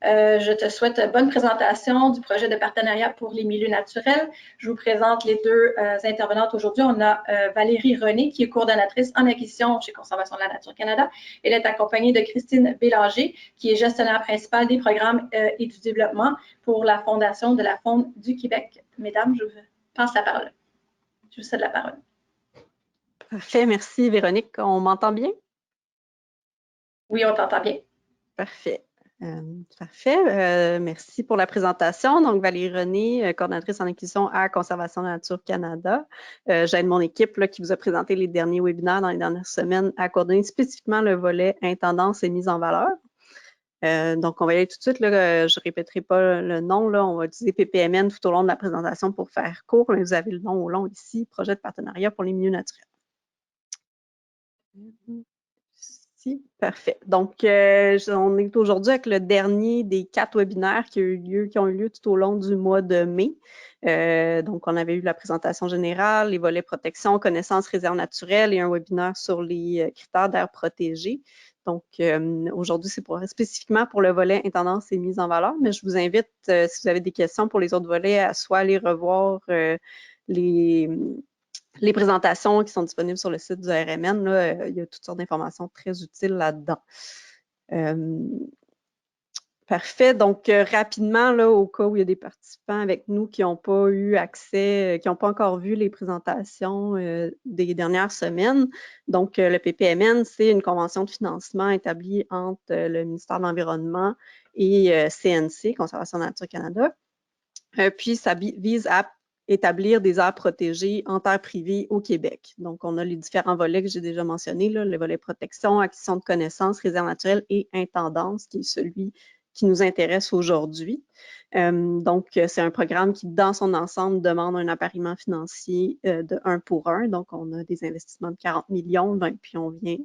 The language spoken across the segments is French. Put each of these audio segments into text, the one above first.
Je te souhaite bonne présentation du projet de partenariat pour les milieux naturels. Je vous présente les deux intervenantes aujourd'hui. On a Valérie René, qui est coordonnatrice en acquisition chez Conservation de la Nature Canada. Elle est accompagnée de Christine Bélanger, qui est gestionnaire principale des programmes et du développement pour la Fondation de la Faune du Québec. Mesdames, je vous passe la parole. Je vous cède la parole. Parfait, merci Véronique. On m'entend bien? Oui, on t'entend bien. Parfait. Parfait. Merci pour la présentation. Donc, Valérie René, coordonnatrice en acquisition à Conservation de la Nature Canada. J'aide mon équipe là, qui vous a présenté les derniers webinaires dans les dernières semaines à coordonner spécifiquement le volet intendance et mise en valeur. Donc, on va y aller tout de suite. Là, je ne répéterai pas le nom. Là, on va utiliser PPMN tout au long de la présentation pour faire court, mais vous avez le nom au long ici, projet de partenariat pour les milieux naturels. Parfait. Donc, on est aujourd'hui avec le dernier des 4 webinaires qui ont eu lieu tout au long du mois de mai. Donc, on avait eu la présentation générale, les volets protection, connaissances, réserves naturelles et un webinaire sur les critères d'air protégé. Donc, aujourd'hui, c'est spécifiquement pour le volet intendance et mise en valeur, mais je vous invite, si vous avez des questions pour les autres volets, à soit aller revoir les présentations qui sont disponibles sur le site du RMN, là, il y a toutes sortes d'informations très utiles là-dedans. Parfait. Donc, rapidement, là, au cas où il y a des participants avec nous qui n'ont pas eu accès, qui n'ont pas encore vu les présentations des dernières semaines. Donc, le PPMN, c'est une convention de financement établie entre le ministère de l'Environnement et CNC, Conservation de la Nature Canada. Puis, ça vise à établir des aires protégées en terre privée au Québec. Donc, on a les différents volets que j'ai déjà mentionnés, là, le volet protection, acquisition de connaissances, réserve naturelle et intendance, qui est celui qui nous intéresse aujourd'hui. Donc, c'est un programme qui, dans son ensemble, demande un appariement financier de 1 pour 1. Donc, on a des investissements de 40 millions, puis on vient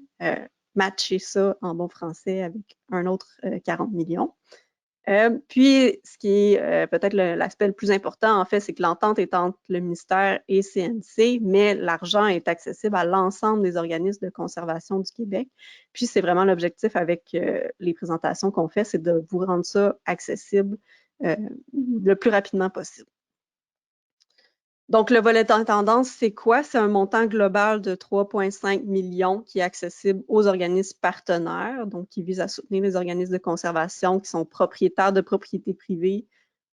matcher ça en bon français avec un autre 40 millions. Puis, ce qui est peut-être l'aspect le plus important, en fait, c'est que l'entente est entre le ministère et CNC, mais l'argent est accessible à l'ensemble des organismes de conservation du Québec. Puis, c'est vraiment l'objectif avec les présentations qu'on fait, c'est de vous rendre ça accessible le plus rapidement possible. Donc, le volet d'intendance, c'est quoi? C'est un montant global de 3,5 millions qui est accessible aux organismes partenaires, donc qui vise à soutenir les organismes de conservation qui sont propriétaires de propriétés privées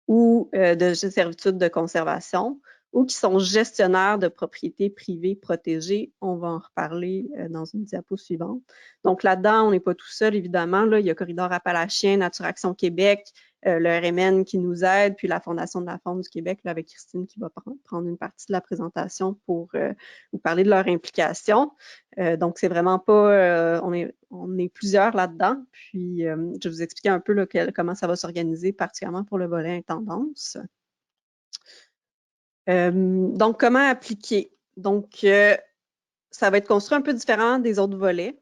ou de servitudes de conservation ou qui sont gestionnaires de propriétés privées protégées. On va en reparler dans une diapo suivante. Donc là-dedans, on n'est pas tout seul, évidemment. Là, il y a Corridor Appalachien, Nature Action Québec, le RMN qui nous aide, puis la Fondation de la Faune du Québec, là, avec Christine qui va prendre une partie de la présentation pour vous parler de leur implication. Donc, c'est vraiment pas... on est plusieurs là-dedans. Puis, je vais vous expliquer un peu là, comment ça va s'organiser, particulièrement pour le volet intendance. Donc, comment appliquer? Donc, ça va être construit un peu différent des autres volets.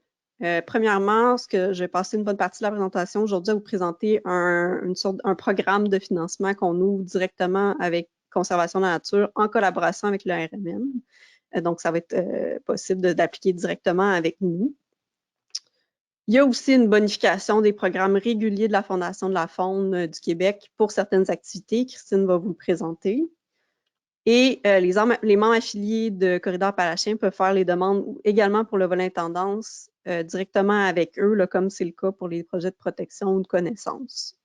Premièrement, je vais passer une bonne partie de la présentation aujourd'hui à vous présenter un programme de financement qu'on ouvre directement avec Conservation de la Nature en collaboration avec le RMN. Donc, ça va être possible d'appliquer directement avec nous. Il y a aussi une bonification des programmes réguliers de la Fondation de la Faune du Québec pour certaines activités. Christine va vous le présenter. Et les membres affiliés de Corridor Appalachien peuvent faire les demandes également pour le volet intendance directement avec eux, là, comme c'est le cas pour les projets de protection ou de connaissance.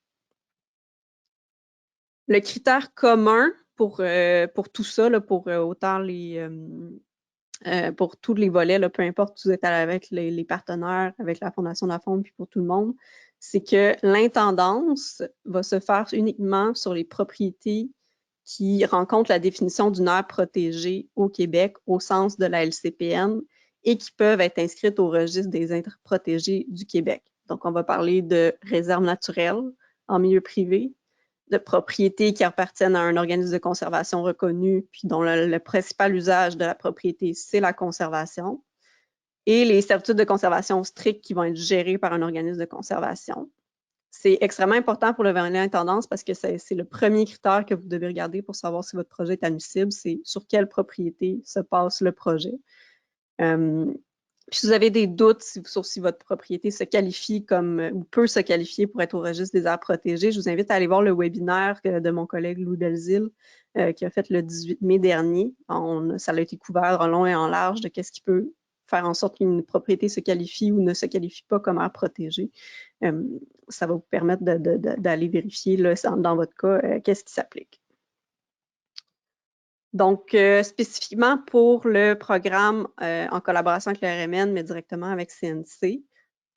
Le critère commun pour tout ça, là, pour autant pour tous les volets, là, peu importe si vous êtes avec les partenaires, avec la Fondation de la Faune, puis pour tout le monde, c'est que l'intendance va se faire uniquement sur les propriétés qui rencontrent la définition d'une aire protégée au Québec au sens de la LCPN et qui peuvent être inscrites au registre des aires protégées du Québec. Donc, on va parler de réserves naturelles en milieu privé, de propriétés qui appartiennent à un organisme de conservation reconnu, puis dont le principal usage de la propriété, c'est la conservation, et les servitudes de conservation strictes qui vont être gérées par un organisme de conservation. C'est extrêmement important pour le volet intendance parce que c'est le premier critère que vous devez regarder pour savoir si votre projet est admissible, c'est sur quelle propriété se passe le projet. Puis si vous avez des doutes sur si votre propriété se qualifie comme ou peut se qualifier pour être au registre des aires protégées, je vous invite à aller voir le webinaire de mon collègue Louis Belzile qui a fait le 18 mai dernier. Ça a été couvert en long et en large de qu'est-ce qui peut faire en sorte qu'une propriété se qualifie ou ne se qualifie pas comme aire protégée. Ça va vous permettre d'aller vérifier là, dans votre cas qu'est-ce qui s'applique. Donc, spécifiquement pour le programme en collaboration avec le RMN, mais directement avec CNC,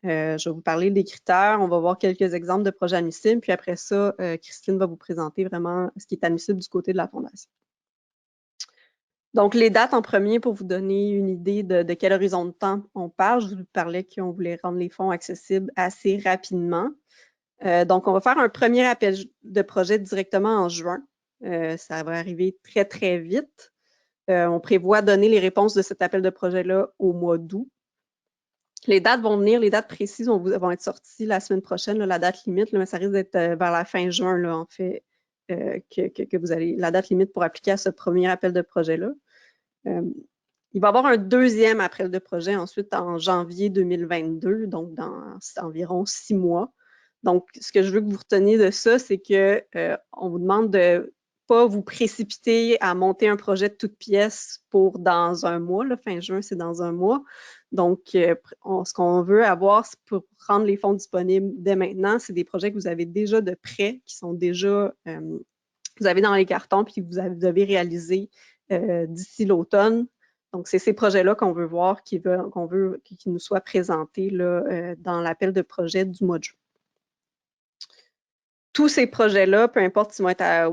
je vais vous parler des critères. On va voir quelques exemples de projets admissibles. Puis après ça, Christine va vous présenter vraiment ce qui est admissible du côté de la Fondation. Donc, les dates en premier pour vous donner une idée de quel horizon de temps on parle. Je vous parlais qu'on voulait rendre les fonds accessibles assez rapidement. Donc, on va faire un premier appel de projet directement en juin. Ça va arriver très, très vite. On prévoit donner les réponses de cet appel de projet-là au mois d'août. Les dates vont venir, les dates précises vont être sorties la semaine prochaine, là, la date limite, là, mais ça risque d'être vers la fin juin, là, en fait, que vous allez, la date limite pour appliquer à ce premier appel de projet-là. Il va y avoir un deuxième appel de projet ensuite en janvier 2022, donc dans environ 6 mois. Donc, ce que je veux que vous reteniez de ça, c'est qu'on vous demande de pas vous précipiter à monter un projet de toute pièce pour dans un mois. Là, fin juin, c'est dans un mois. Donc, ce qu'on veut avoir pour rendre les fonds disponibles dès maintenant, c'est des projets que vous avez déjà de prêt, qui sont déjà, vous avez dans les cartons, puis que vous avez réalisé d'ici l'automne. Donc, c'est ces projets-là qu'on veut voir, qu'ils nous soient présentés là, dans l'appel de projet du mois de juin. Tous ces projets-là, peu importe s'ils vont être à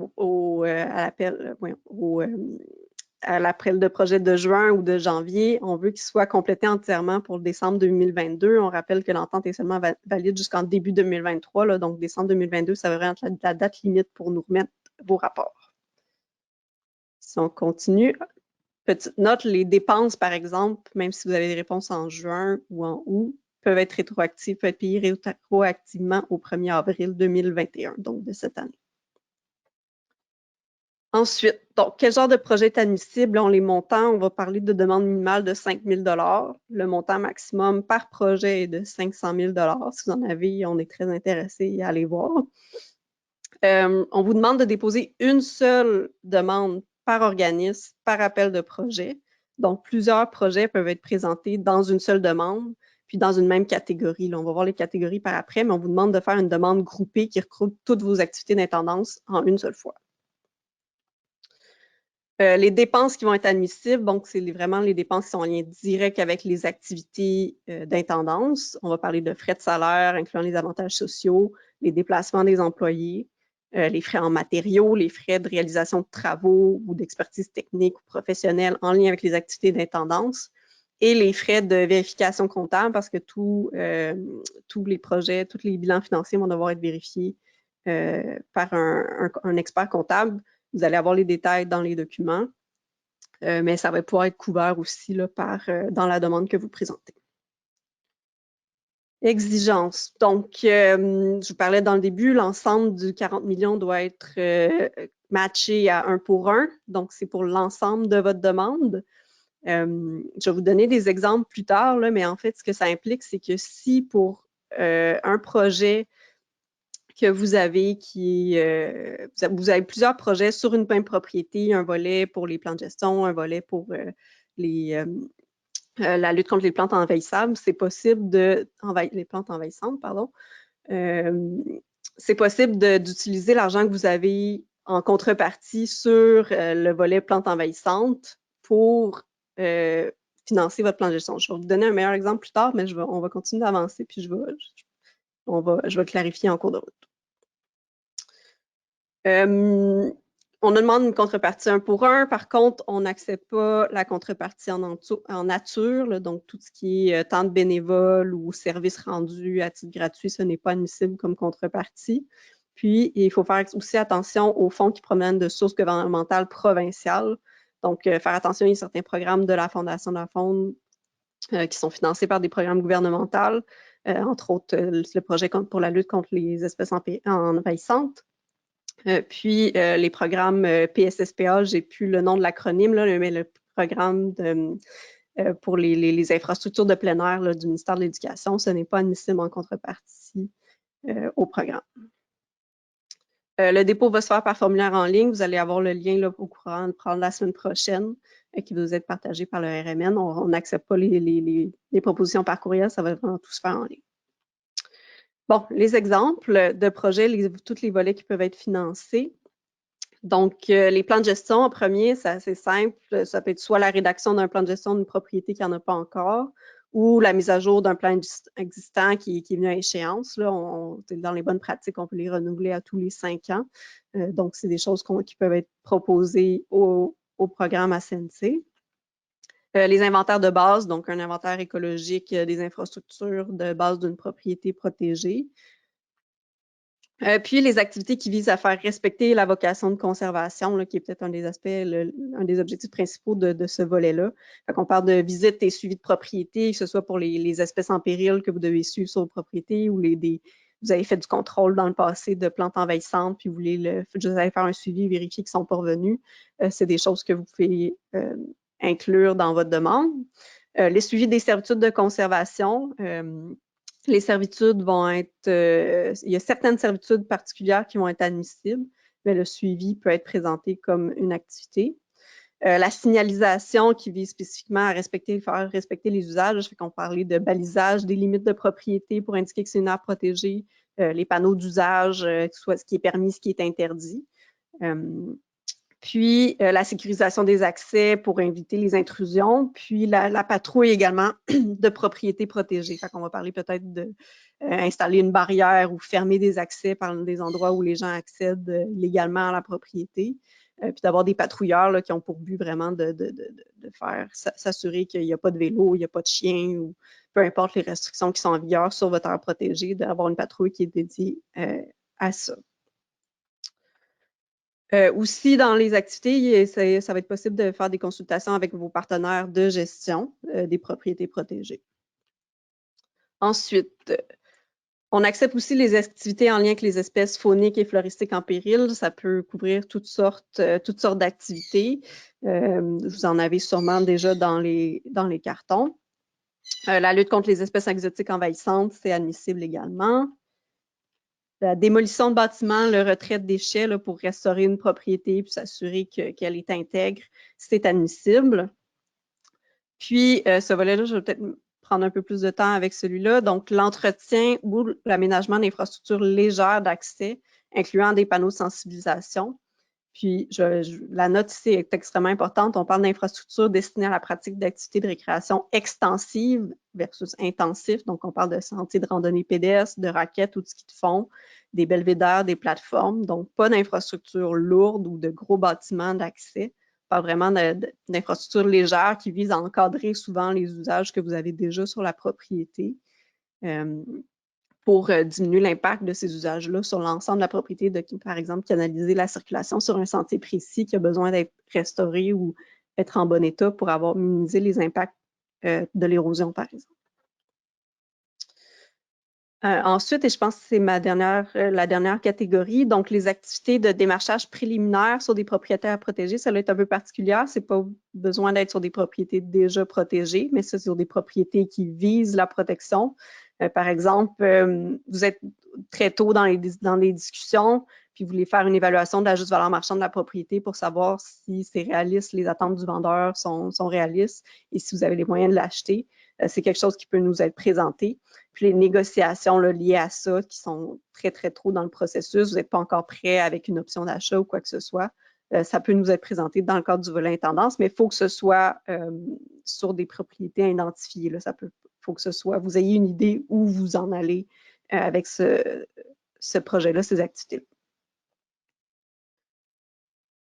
l'appel de projet de juin ou de janvier, on veut qu'ils soient complétés entièrement pour décembre 2022. On rappelle que l'entente est seulement valide jusqu'en début 2023, là, donc décembre 2022, ça va être la date limite pour nous remettre vos rapports. Si on continue, petite note, les dépenses, par exemple, même si vous avez des réponses en juin ou en août, peuvent être rétroactives, peuvent être payées rétroactivement au 1er avril 2021, donc de cette année. Ensuite, donc, quel genre de projet est admissible? Les montants, on va parler de demande minimale de 5 000 $. Le montant maximum par projet est de 500 000 $. Si vous en avez, on est très intéressé à aller voir. On vous demande de déposer une seule demande par organisme, par appel de projet. Donc, plusieurs projets peuvent être présentés dans une seule demande, puis dans une même catégorie. Là, on va voir les catégories par après, mais on vous demande de faire une demande groupée qui regroupe toutes vos activités d'intendance en une seule fois. Les dépenses qui vont être admissibles, donc c'est vraiment les dépenses qui sont en lien direct avec les activités d'intendance. On va parler de frais de salaire, incluant les avantages sociaux, les déplacements des employés, les frais en matériaux, les frais de réalisation de travaux ou d'expertise technique ou professionnelle en lien avec les activités d'intendance et les frais de vérification comptable parce que tous les projets, tous les bilans financiers vont devoir être vérifiés par un expert comptable. Vous allez avoir les détails dans les documents, mais ça va pouvoir être couvert aussi là, dans la demande que vous présentez. Exigences. Donc, je vous parlais dans le début, l'ensemble du 40 millions doit être matché à 1 pour 1. Donc, c'est pour l'ensemble de votre demande. Je vais vous donner des exemples plus tard, là, mais en fait, ce que ça implique, c'est que si pour un projet que vous avez vous avez plusieurs projets sur une même propriété, un volet pour les plans de gestion, un volet pour la lutte contre les plantes envahissables, c'est possible les plantes envahissantes, pardon. C'est possible d'utiliser l'argent que vous avez en contrepartie sur le volet plantes envahissantes pour financer votre plan de gestion. Je vais vous donner un meilleur exemple plus tard, mais on va continuer d'avancer, puis je vais clarifier en cours de route. On nous demande une contrepartie 1 pour 1. Par contre, on n'accepte pas la contrepartie en nature, là, donc tout ce qui est temps de bénévole ou service rendu à titre gratuit, ce n'est pas admissible comme contrepartie. Puis, il faut faire aussi attention aux fonds qui proviennent de sources gouvernementales provinciales. Donc, faire attention, il y a certains programmes de la Fondation de la Faune qui sont financés par des programmes gouvernementaux, entre autres le projet pour la lutte contre les espèces envahissantes. Puis les programmes PSSPA, j'ai plus le nom de l'acronyme, mais le programme pour les infrastructures de plein air là, du ministère de l'Éducation, ce n'est pas admissible en contrepartie au programme. Le dépôt va se faire par formulaire en ligne. Vous allez avoir le lien là, au courant de la semaine prochaine qui va vous être partagé par le RMN. On n'accepte pas les propositions par courriel, ça va vraiment tout se faire en ligne. Bon, les exemples de projets, tous les volets qui peuvent être financés. Donc, les plans de gestion, en premier, c'est assez simple. Ça peut être soit la rédaction d'un plan de gestion d'une propriété qui n'en a pas encore, ou la mise à jour d'un plan existant qui est venu à échéance. Là, dans les bonnes pratiques, on peut les renouveler à tous les 5 ans. Donc, c'est des choses qui peuvent être proposées au programme ACNC. Les inventaires de base, donc un inventaire écologique des infrastructures de base d'une propriété protégée. Puis les activités qui visent à faire respecter la vocation de conservation, là, qui est peut-être un des aspects, un des objectifs principaux de ce volet-là. On parle de visite et suivi de propriété, que ce soit pour les espèces en péril que vous devez suivre sur vos propriétés ou vous avez fait du contrôle dans le passé de plantes envahissantes, puis vous allez faire un suivi, vérifier qu'ils sont pas revenus. C'est des choses que vous pouvez inclure dans votre demande. Les suivis des servitudes de conservation. Les servitudes vont être, il y a certaines servitudes particulières qui vont être admissibles, mais le suivi peut être présenté comme une activité. La signalisation qui vise spécifiquement à faire respecter les usages, ça fait qu'on parlait de balisage des limites de propriété pour indiquer que c'est une aire protégée, les panneaux d'usage, soit ce qui est permis, ce qui est interdit. Puis la sécurisation des accès pour éviter les intrusions, puis la patrouille également de propriétés protégées. Fait qu'on va parler peut-être d'installer une barrière ou fermer des accès par des endroits où les gens accèdent légalement à la propriété, puis d'avoir des patrouilleurs là, qui ont pour but vraiment de faire s'assurer qu'il n'y a pas de vélo, il n'y a pas de chien, ou peu importe les restrictions qui sont en vigueur sur votre aire protégée, d'avoir une patrouille qui est dédiée à ça. Aussi, dans les activités, ça va être possible de faire des consultations avec vos partenaires de gestion des propriétés protégées. Ensuite, on accepte aussi les activités en lien avec les espèces fauniques et floristiques en péril. Ça peut couvrir toutes sortes d'activités. Vous en avez sûrement déjà dans les cartons. La lutte contre les espèces exotiques envahissantes, c'est admissible également. La démolition de bâtiments, le retrait de déchets là, pour restaurer une propriété puis s'assurer qu'elle est intègre, c'est admissible. Puis, ce volet-là, je vais peut-être prendre un peu plus de temps avec celui-là. Donc, l'entretien ou l'aménagement d'infrastructures légères d'accès, incluant des panneaux de sensibilisation. Puis, la note ici est extrêmement importante. On parle d'infrastructures destinées à la pratique d'activités de récréation extensive versus intensif. Donc, on parle de sentiers de randonnée pédestre, de raquettes ou de ski de fond, des belvédères, des plateformes. Donc, pas d'infrastructures lourdes ou de gros bâtiments d'accès. On parle vraiment d'infrastructures légères qui visent à encadrer souvent les usages que vous avez déjà sur la propriété. Pour diminuer l'impact de ces usages-là sur l'ensemble de la propriété, par exemple, canaliser la circulation sur un sentier précis qui a besoin d'être restauré ou être en bon état pour avoir minimisé les impacts de l'érosion, par exemple. Ensuite, et je pense que c'est la dernière catégorie, donc les activités de démarchage préliminaire sur des propriétaires protégés, ça va être un peu particulier. C'est pas besoin d'être sur des propriétés déjà protégées, mais c'est sur des propriétés qui visent la protection. Par exemple, vous êtes très tôt dans les discussions, puis vous voulez faire une évaluation de la juste valeur marchande de la propriété pour savoir si c'est réaliste, les attentes du vendeur sont réalistes et si vous avez les moyens de l'acheter. C'est quelque chose qui peut nous être présenté. Puis les négociations là, liées à ça, qui sont très, très trop dans le processus, vous n'êtes pas encore prêt avec une option d'achat ou quoi que ce soit, ça peut nous être présenté dans le cadre du volet intendance, mais il faut que ce soit sur des propriétés identifiées. Là. Faut que ce soit, vous ayez une idée où vous en allez avec ce projet-là, ces activités-là.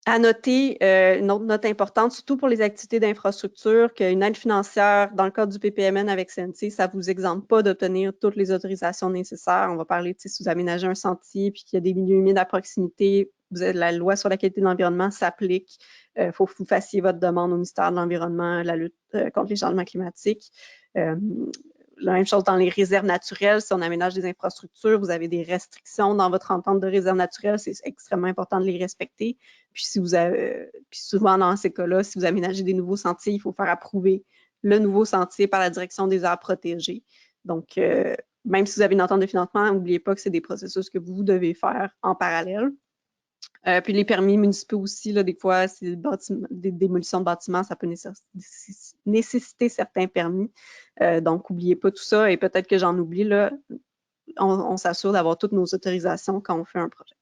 À noter, une autre note importante, surtout pour les activités d'infrastructure, qu'une aide financière dans le cadre du PPMN avec CNC, ça ne vous exempte pas d'obtenir toutes les autorisations nécessaires. On va parler, si vous aménagez un sentier puis qu'il y a des milieux humides à proximité, la loi sur la qualité de l'environnement s'applique. Il faut que vous fassiez votre demande au ministère de l'Environnement, la lutte contre les changements climatiques. La même chose dans les réserves naturelles. Si on aménage des infrastructures, vous avez des restrictions dans votre entente de réserve naturelle. C'est extrêmement important de les respecter. Puis, puis souvent, dans ces cas-là, si vous aménagez des nouveaux sentiers, il faut faire approuver le nouveau sentier par la direction des aires protégées. Donc, même si vous avez une entente de financement, n'oubliez pas que c'est des processus que vous devez faire en parallèle. Puis les permis municipaux aussi, là, des fois, c'est des démolitions de bâtiments, ça peut nécessiter certains permis. Donc, n'oubliez pas tout ça. Et peut-être que j'en oublie, là, on s'assure d'avoir toutes nos autorisations quand on fait un projet.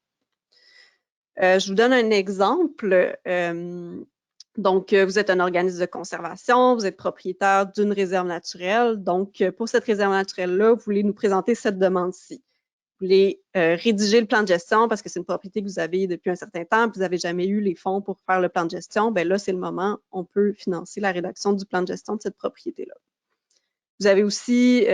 Je vous donne un exemple. Donc, vous êtes un organisme de conservation, vous êtes propriétaire d'une réserve naturelle. Donc, pour cette réserve naturelle-là, vous voulez nous présenter cette demande-ci. Vous voulez rédiger le plan de gestion parce que c'est une propriété que vous avez depuis un certain temps, puis vous n'avez jamais eu les fonds pour faire le plan de gestion. Bien là, c'est le moment, on peut financer la rédaction du plan de gestion de cette propriété-là. Vous avez aussi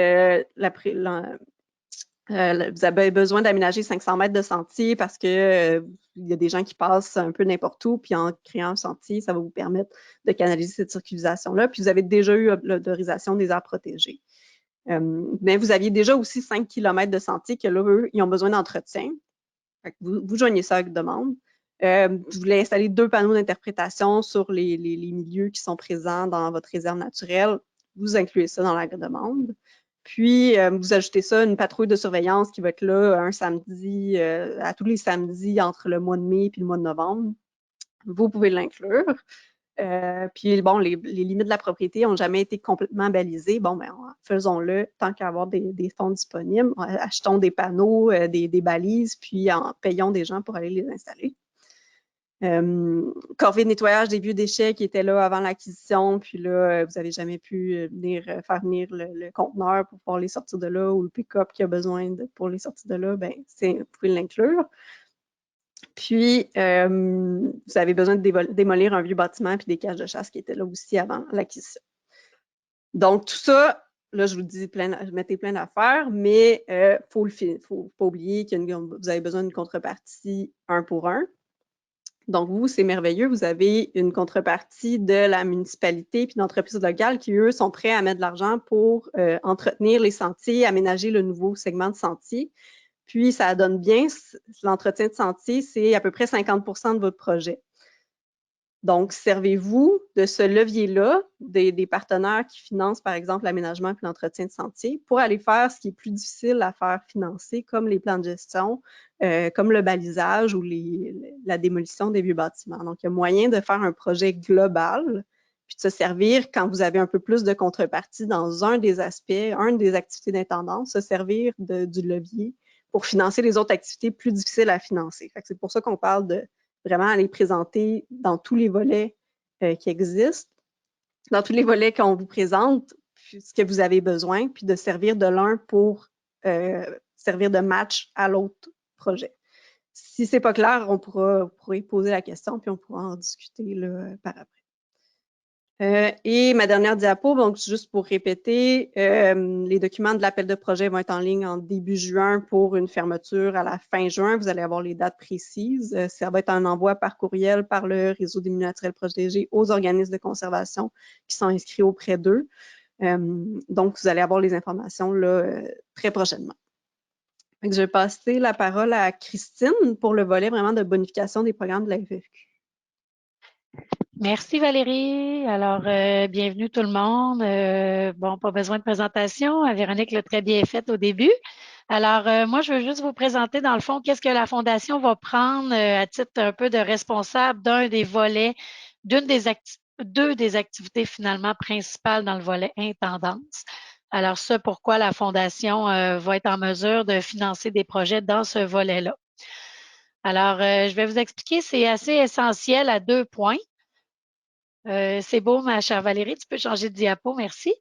vous avez besoin d'aménager 500 mètres de sentier parce que il y a des gens qui passent un peu n'importe où, puis en créant un sentier, ça va vous permettre de canaliser cette circulation-là. Puis vous avez déjà eu l'autorisation des aires protégées. Mais vous aviez déjà aussi 5 km de sentier que là, eux, ils ont besoin d'entretien. Vous joignez ça avec demande. Vous voulez installer 2 panneaux d'interprétation sur les milieux qui sont présents dans votre réserve naturelle. Vous incluez ça dans la demande. Puis, vous ajoutez ça, une patrouille de surveillance qui va être là un samedi, à tous les samedis entre le mois de mai et le mois de novembre. Vous pouvez l'inclure. Puis, bon, les limites de la propriété n'ont jamais été complètement balisées. Bon, ben, faisons-le tant qu'à avoir des fonds disponibles. Achetons des panneaux, des balises, puis payons des gens pour aller les installer. Corvée de nettoyage des vieux déchets qui étaient là avant l'acquisition, puis là, vous n'avez jamais pu faire venir le conteneur pour pouvoir les sortir de là, ou le pick-up qui a besoin pour les sortir de là, ben, vous pouvez l'inclure. Puis, vous avez besoin de démolir un vieux bâtiment puis des cages de chasse qui étaient là aussi avant l'acquisition. Donc, tout ça, là, je vous dis, mettez plein d'affaires, mais il ne faut pas oublier que vous avez besoin d'une contrepartie 1 pour 1. Donc, vous, c'est merveilleux, vous avez une contrepartie de la municipalité puis d'entreprises locales qui, eux, sont prêts à mettre de l'argent pour entretenir les sentiers, aménager le nouveau segment de sentier. Puis, ça donne bien, l'entretien de sentier, c'est à peu près 50 de votre projet. Donc, servez-vous de ce levier-là, des partenaires qui financent, par exemple, l'aménagement et l'entretien de sentier, pour aller faire ce qui est plus difficile à faire financer, comme les plans de gestion, comme le balisage ou la démolition des vieux bâtiments. Donc, il y a moyen de faire un projet global, puis de se servir, quand vous avez un peu plus de contrepartie dans un des aspects, une des activités d'intendance, se servir du levier pour financer les autres activités plus difficiles à financer. C'est pour ça qu'on parle de vraiment aller présenter dans tous les volets qui existent, dans tous les volets qu'on vous présente, ce que vous avez besoin, puis de servir de l'un pour servir de match à l'autre projet. Si c'est pas clair, vous pourrez poser la question, puis on pourra en discuter là, par après. Et ma dernière diapo, donc juste pour répéter, les documents de l'appel de projet vont être en ligne en début juin pour une fermeture à la fin juin. Vous allez avoir les dates précises. Ça va être un envoi par courriel par le réseau des milieux naturels protégés aux organismes de conservation qui sont inscrits auprès d'eux. Donc, vous allez avoir les informations là, très prochainement. Donc, je vais passer la parole à Christine pour le volet vraiment de bonification des programmes de la FFQ. Merci Valérie. Alors, bienvenue tout le monde. Bon, pas besoin de présentation. Véronique l'a très bien fait au début. Alors, moi, je veux juste vous présenter dans le fond qu'est-ce que la Fondation va prendre à titre un peu de responsable d'un des volets, deux des activités finalement principales dans le volet intendance. Alors, ça, pourquoi la Fondation va être en mesure de financer des projets dans ce volet-là. Alors, je vais vous expliquer, c'est assez essentiel à 2 points. C'est beau, ma chère Valérie, tu peux changer de diapo, merci.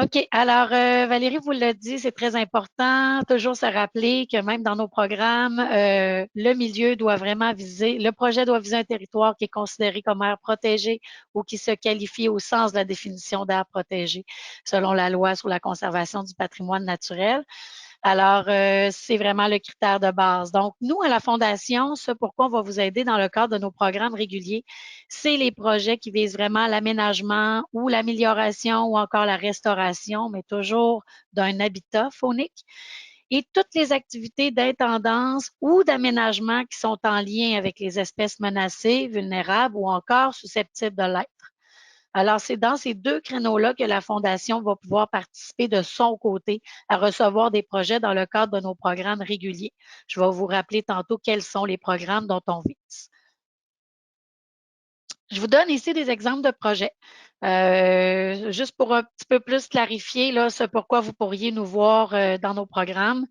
OK, alors Valérie vous l'a dit, c'est très important, toujours se rappeler que même dans nos programmes, le milieu doit vraiment le projet doit viser un territoire qui est considéré comme aire protégée ou qui se qualifie au sens de la définition d'aire protégée selon la loi sur la conservation du patrimoine naturel. Alors, c'est vraiment le critère de base. Donc, nous, à la Fondation, ce pourquoi on va vous aider dans le cadre de nos programmes réguliers, c'est les projets qui visent vraiment l'aménagement ou l'amélioration ou encore la restauration, mais toujours d'un habitat faunique. Et toutes les activités d'intendance ou d'aménagement qui sont en lien avec les espèces menacées, vulnérables ou encore susceptibles de l'être. Alors, c'est dans ces deux créneaux-là que la Fondation va pouvoir participer de son côté à recevoir des projets dans le cadre de nos programmes réguliers. Je vais vous rappeler tantôt quels sont les programmes dont on vise. Je vous donne ici des exemples de projets. Juste pour un petit peu plus clarifier là, ce pourquoi vous pourriez nous voir dans nos programmes.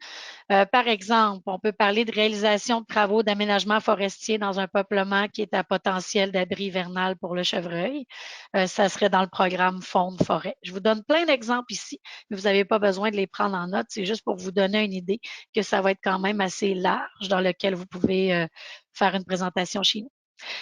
Par exemple, on peut parler de réalisation de travaux d'aménagement forestier dans un peuplement qui est à potentiel d'abri hivernal pour le chevreuil. Ça serait dans le programme Faune-Forêt. Je vous donne plein d'exemples ici, mais vous n'avez pas besoin de les prendre en note. C'est juste pour vous donner une idée que ça va être quand même assez large dans lequel vous pouvez faire une présentation chez nous.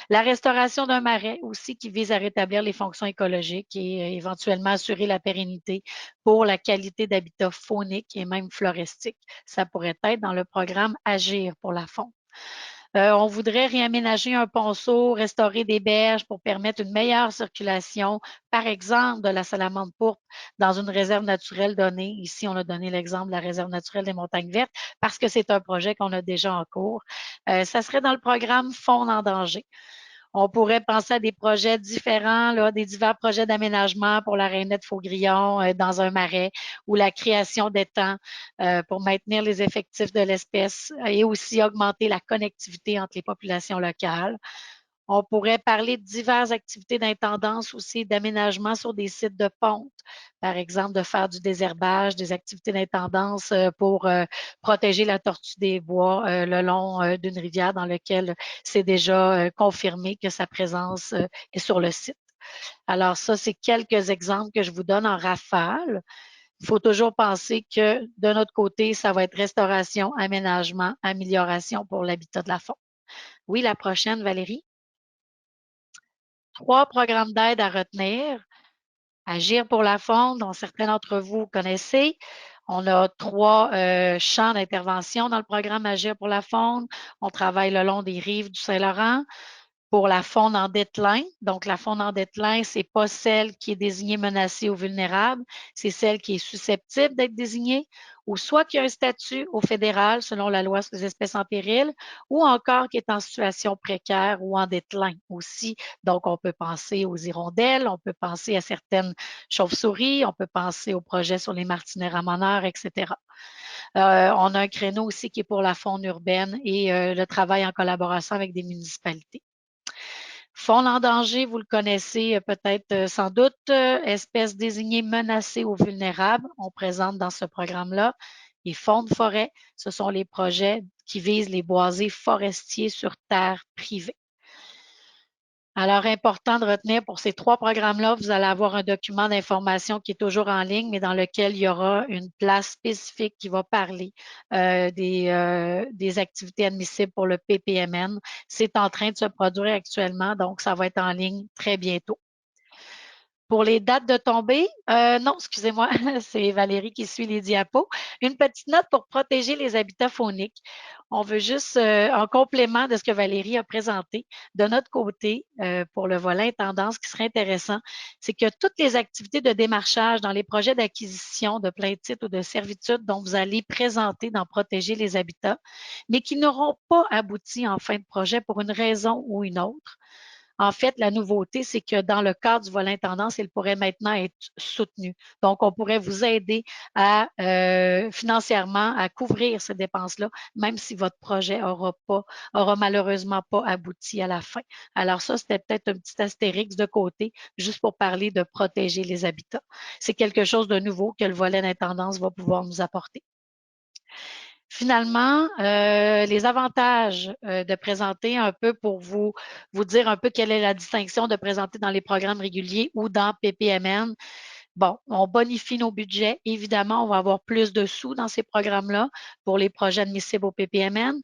La restauration d'un marais aussi qui vise à rétablir les fonctions écologiques et éventuellement assurer la pérennité pour la qualité d'habitat faunique et même floristique. Ça pourrait être dans le programme Agir pour la faune. On voudrait réaménager un ponceau, restaurer des berges pour permettre une meilleure circulation, par exemple de la salamandre pourpre dans une réserve naturelle donnée. Ici, on a donné l'exemple de la réserve naturelle des Montagnes Vertes parce que c'est un projet qu'on a déjà en cours. Ça serait dans le programme Faune en danger. On pourrait penser à des projets différents, là, des divers projets d'aménagement pour la rainette faugrillon dans un marais ou la création d'étangs pour maintenir les effectifs de l'espèce et aussi augmenter la connectivité entre les populations locales. On pourrait parler de diverses activités d'intendance aussi, d'aménagement sur des sites de ponte. Par exemple, de faire du désherbage, des activités d'intendance pour protéger la tortue des bois le long d'une rivière dans laquelle c'est déjà confirmé que sa présence est sur le site. Alors ça, c'est quelques exemples que je vous donne en rafale. Il faut toujours penser que de notre côté, ça va être restauration, aménagement, amélioration pour l'habitat de la faune. Oui, la prochaine, Valérie. 3 programmes d'aide à retenir. Agir pour la faune, dont certains d'entre vous connaissez. On a 3 champs d'intervention dans le programme Agir pour la faune. On travaille le long des rives du Saint-Laurent. Pour la faune en déclin, donc la faune en déclin, c'est pas celle qui est désignée menacée ou vulnérable, c'est celle qui est susceptible d'être désignée, ou soit qui a un statut au fédéral selon la loi sur les espèces en péril, ou encore qui est en situation précaire ou en déclin aussi. Donc, on peut penser aux hirondelles, on peut penser à certaines chauves-souris, on peut penser aux projets sur les martinets ramoneurs, etc. On a un créneau aussi qui est pour la faune urbaine et le travail en collaboration avec des municipalités. Faune en danger, vous le connaissez peut-être sans doute, espèces désignées menacées ou vulnérables, on présente dans ce programme-là. Et faune forêt, ce sont les projets qui visent les boisés forestiers sur terre privée. Alors, important de retenir pour ces 3 programmes-là, vous allez avoir un document d'information qui est toujours en ligne, mais dans lequel il y aura une place spécifique qui va parler des activités admissibles pour le PPMN. C'est en train de se produire actuellement, donc ça va être en ligne très bientôt. Pour les dates de tombée, non, excusez-moi, c'est Valérie qui suit les diapos. Une petite note pour protéger les habitats fauniques. On veut juste, en complément de ce que Valérie a présenté, de notre côté, pour le volet intendance, qui serait intéressant, c'est que toutes les activités de démarchage dans les projets d'acquisition de plein titre ou de servitude dont vous allez présenter dans Protéger les habitats, mais qui n'auront pas abouti en fin de projet pour une raison ou une autre, en fait, la nouveauté, c'est que dans le cadre du volet intendance, il pourrait maintenant être soutenu. Donc, on pourrait vous aider à financièrement à couvrir ces dépenses-là, même si votre projet aura malheureusement pas abouti à la fin. Alors ça, c'était peut-être un petit astérix de côté, juste pour parler de protéger les habitats. C'est quelque chose de nouveau que le volet d'intendance va pouvoir nous apporter. Finalement, les avantages de présenter un peu pour vous dire un peu quelle est la distinction de présenter dans les programmes réguliers ou dans PPMN. Bon, on bonifie nos budgets. Évidemment, on va avoir plus de sous dans ces programmes-là pour les projets admissibles au PPMN.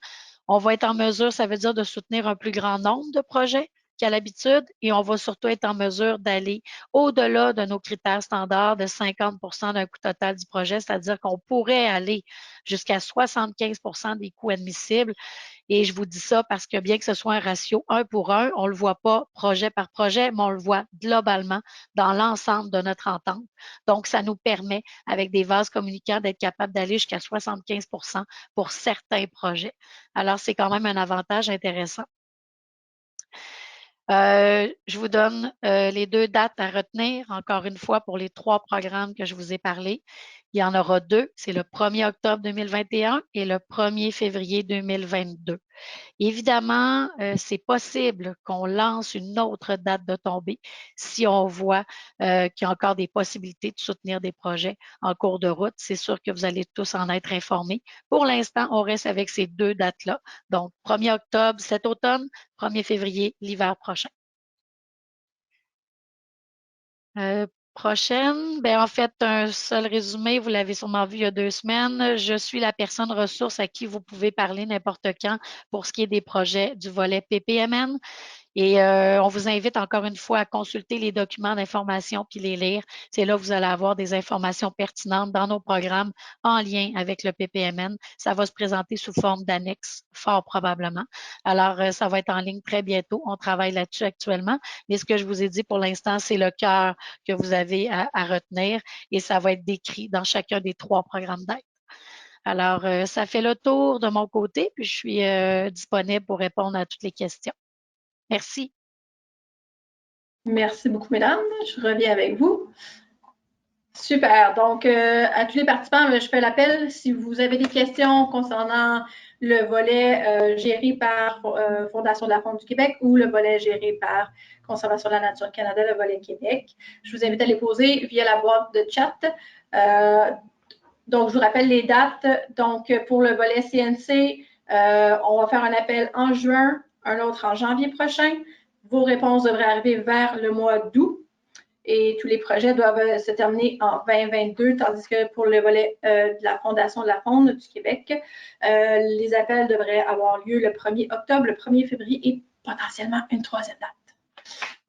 On va être en mesure, ça veut dire de soutenir un plus grand nombre de projets qu'à l'habitude et on va surtout être en mesure d'aller au-delà de nos critères standards de 50 d'un coût total du projet, c'est-à-dire qu'on pourrait aller jusqu'à 75 des coûts admissibles. Et je vous dis ça parce que bien que ce soit un ratio 1 pour 1, on ne le voit pas projet par projet, mais on le voit globalement dans l'ensemble de notre entente. Donc, ça nous permet, avec des vases communicants, d'être capable d'aller jusqu'à 75 pour certains projets. Alors, c'est quand même un avantage intéressant. Je vous donne les 2 dates à retenir, encore une fois, pour les 3 programmes que je vous ai parlé. Il y en aura 2, c'est le 1er octobre 2021 et le 1er février 2022. Évidemment, c'est possible qu'on lance une autre date de tombée si on voit qu'il y a encore des possibilités de soutenir des projets en cours de route. C'est sûr que vous allez tous en être informés. Pour l'instant, on reste avec ces 2 dates-là. Donc, 1er octobre cet automne, 1er février l'hiver prochain. Prochaine, ben en fait, un seul résumé, vous l'avez sûrement vu il y a 2 semaines. Je suis la personne ressource à qui vous pouvez parler n'importe quand pour ce qui est des projets du volet PPMN. Et on vous invite encore une fois à consulter les documents d'information puis les lire. C'est là que vous allez avoir des informations pertinentes dans nos programmes en lien avec le PPMN. Ça va se présenter sous forme d'annexe, fort probablement. Alors, ça va être en ligne très bientôt. On travaille là-dessus actuellement. Mais ce que je vous ai dit pour l'instant, c'est le cœur que vous avez à retenir et ça va être décrit dans chacun des 3 programmes d'aide. Alors, ça fait le tour de mon côté, puis je suis disponible pour répondre à toutes les questions. Merci. Merci beaucoup, mesdames. Je reviens avec vous. Super. Donc, à tous les participants, je fais l'appel. Si vous avez des questions concernant le volet géré par Fondation de la Faune du Québec ou le volet géré par Conservation de la Nature Canada, le volet Québec, je vous invite à les poser via la boîte de chat. Donc, je vous rappelle les dates. Donc, pour le volet CNC, on va faire un appel en juin, un autre en janvier prochain. Vos réponses devraient arriver vers le mois d'août et tous les projets doivent se terminer en 2022, tandis que pour le volet de la Fondation de la Faune du Québec, les appels devraient avoir lieu le 1er octobre, le 1er février et potentiellement une 3e date.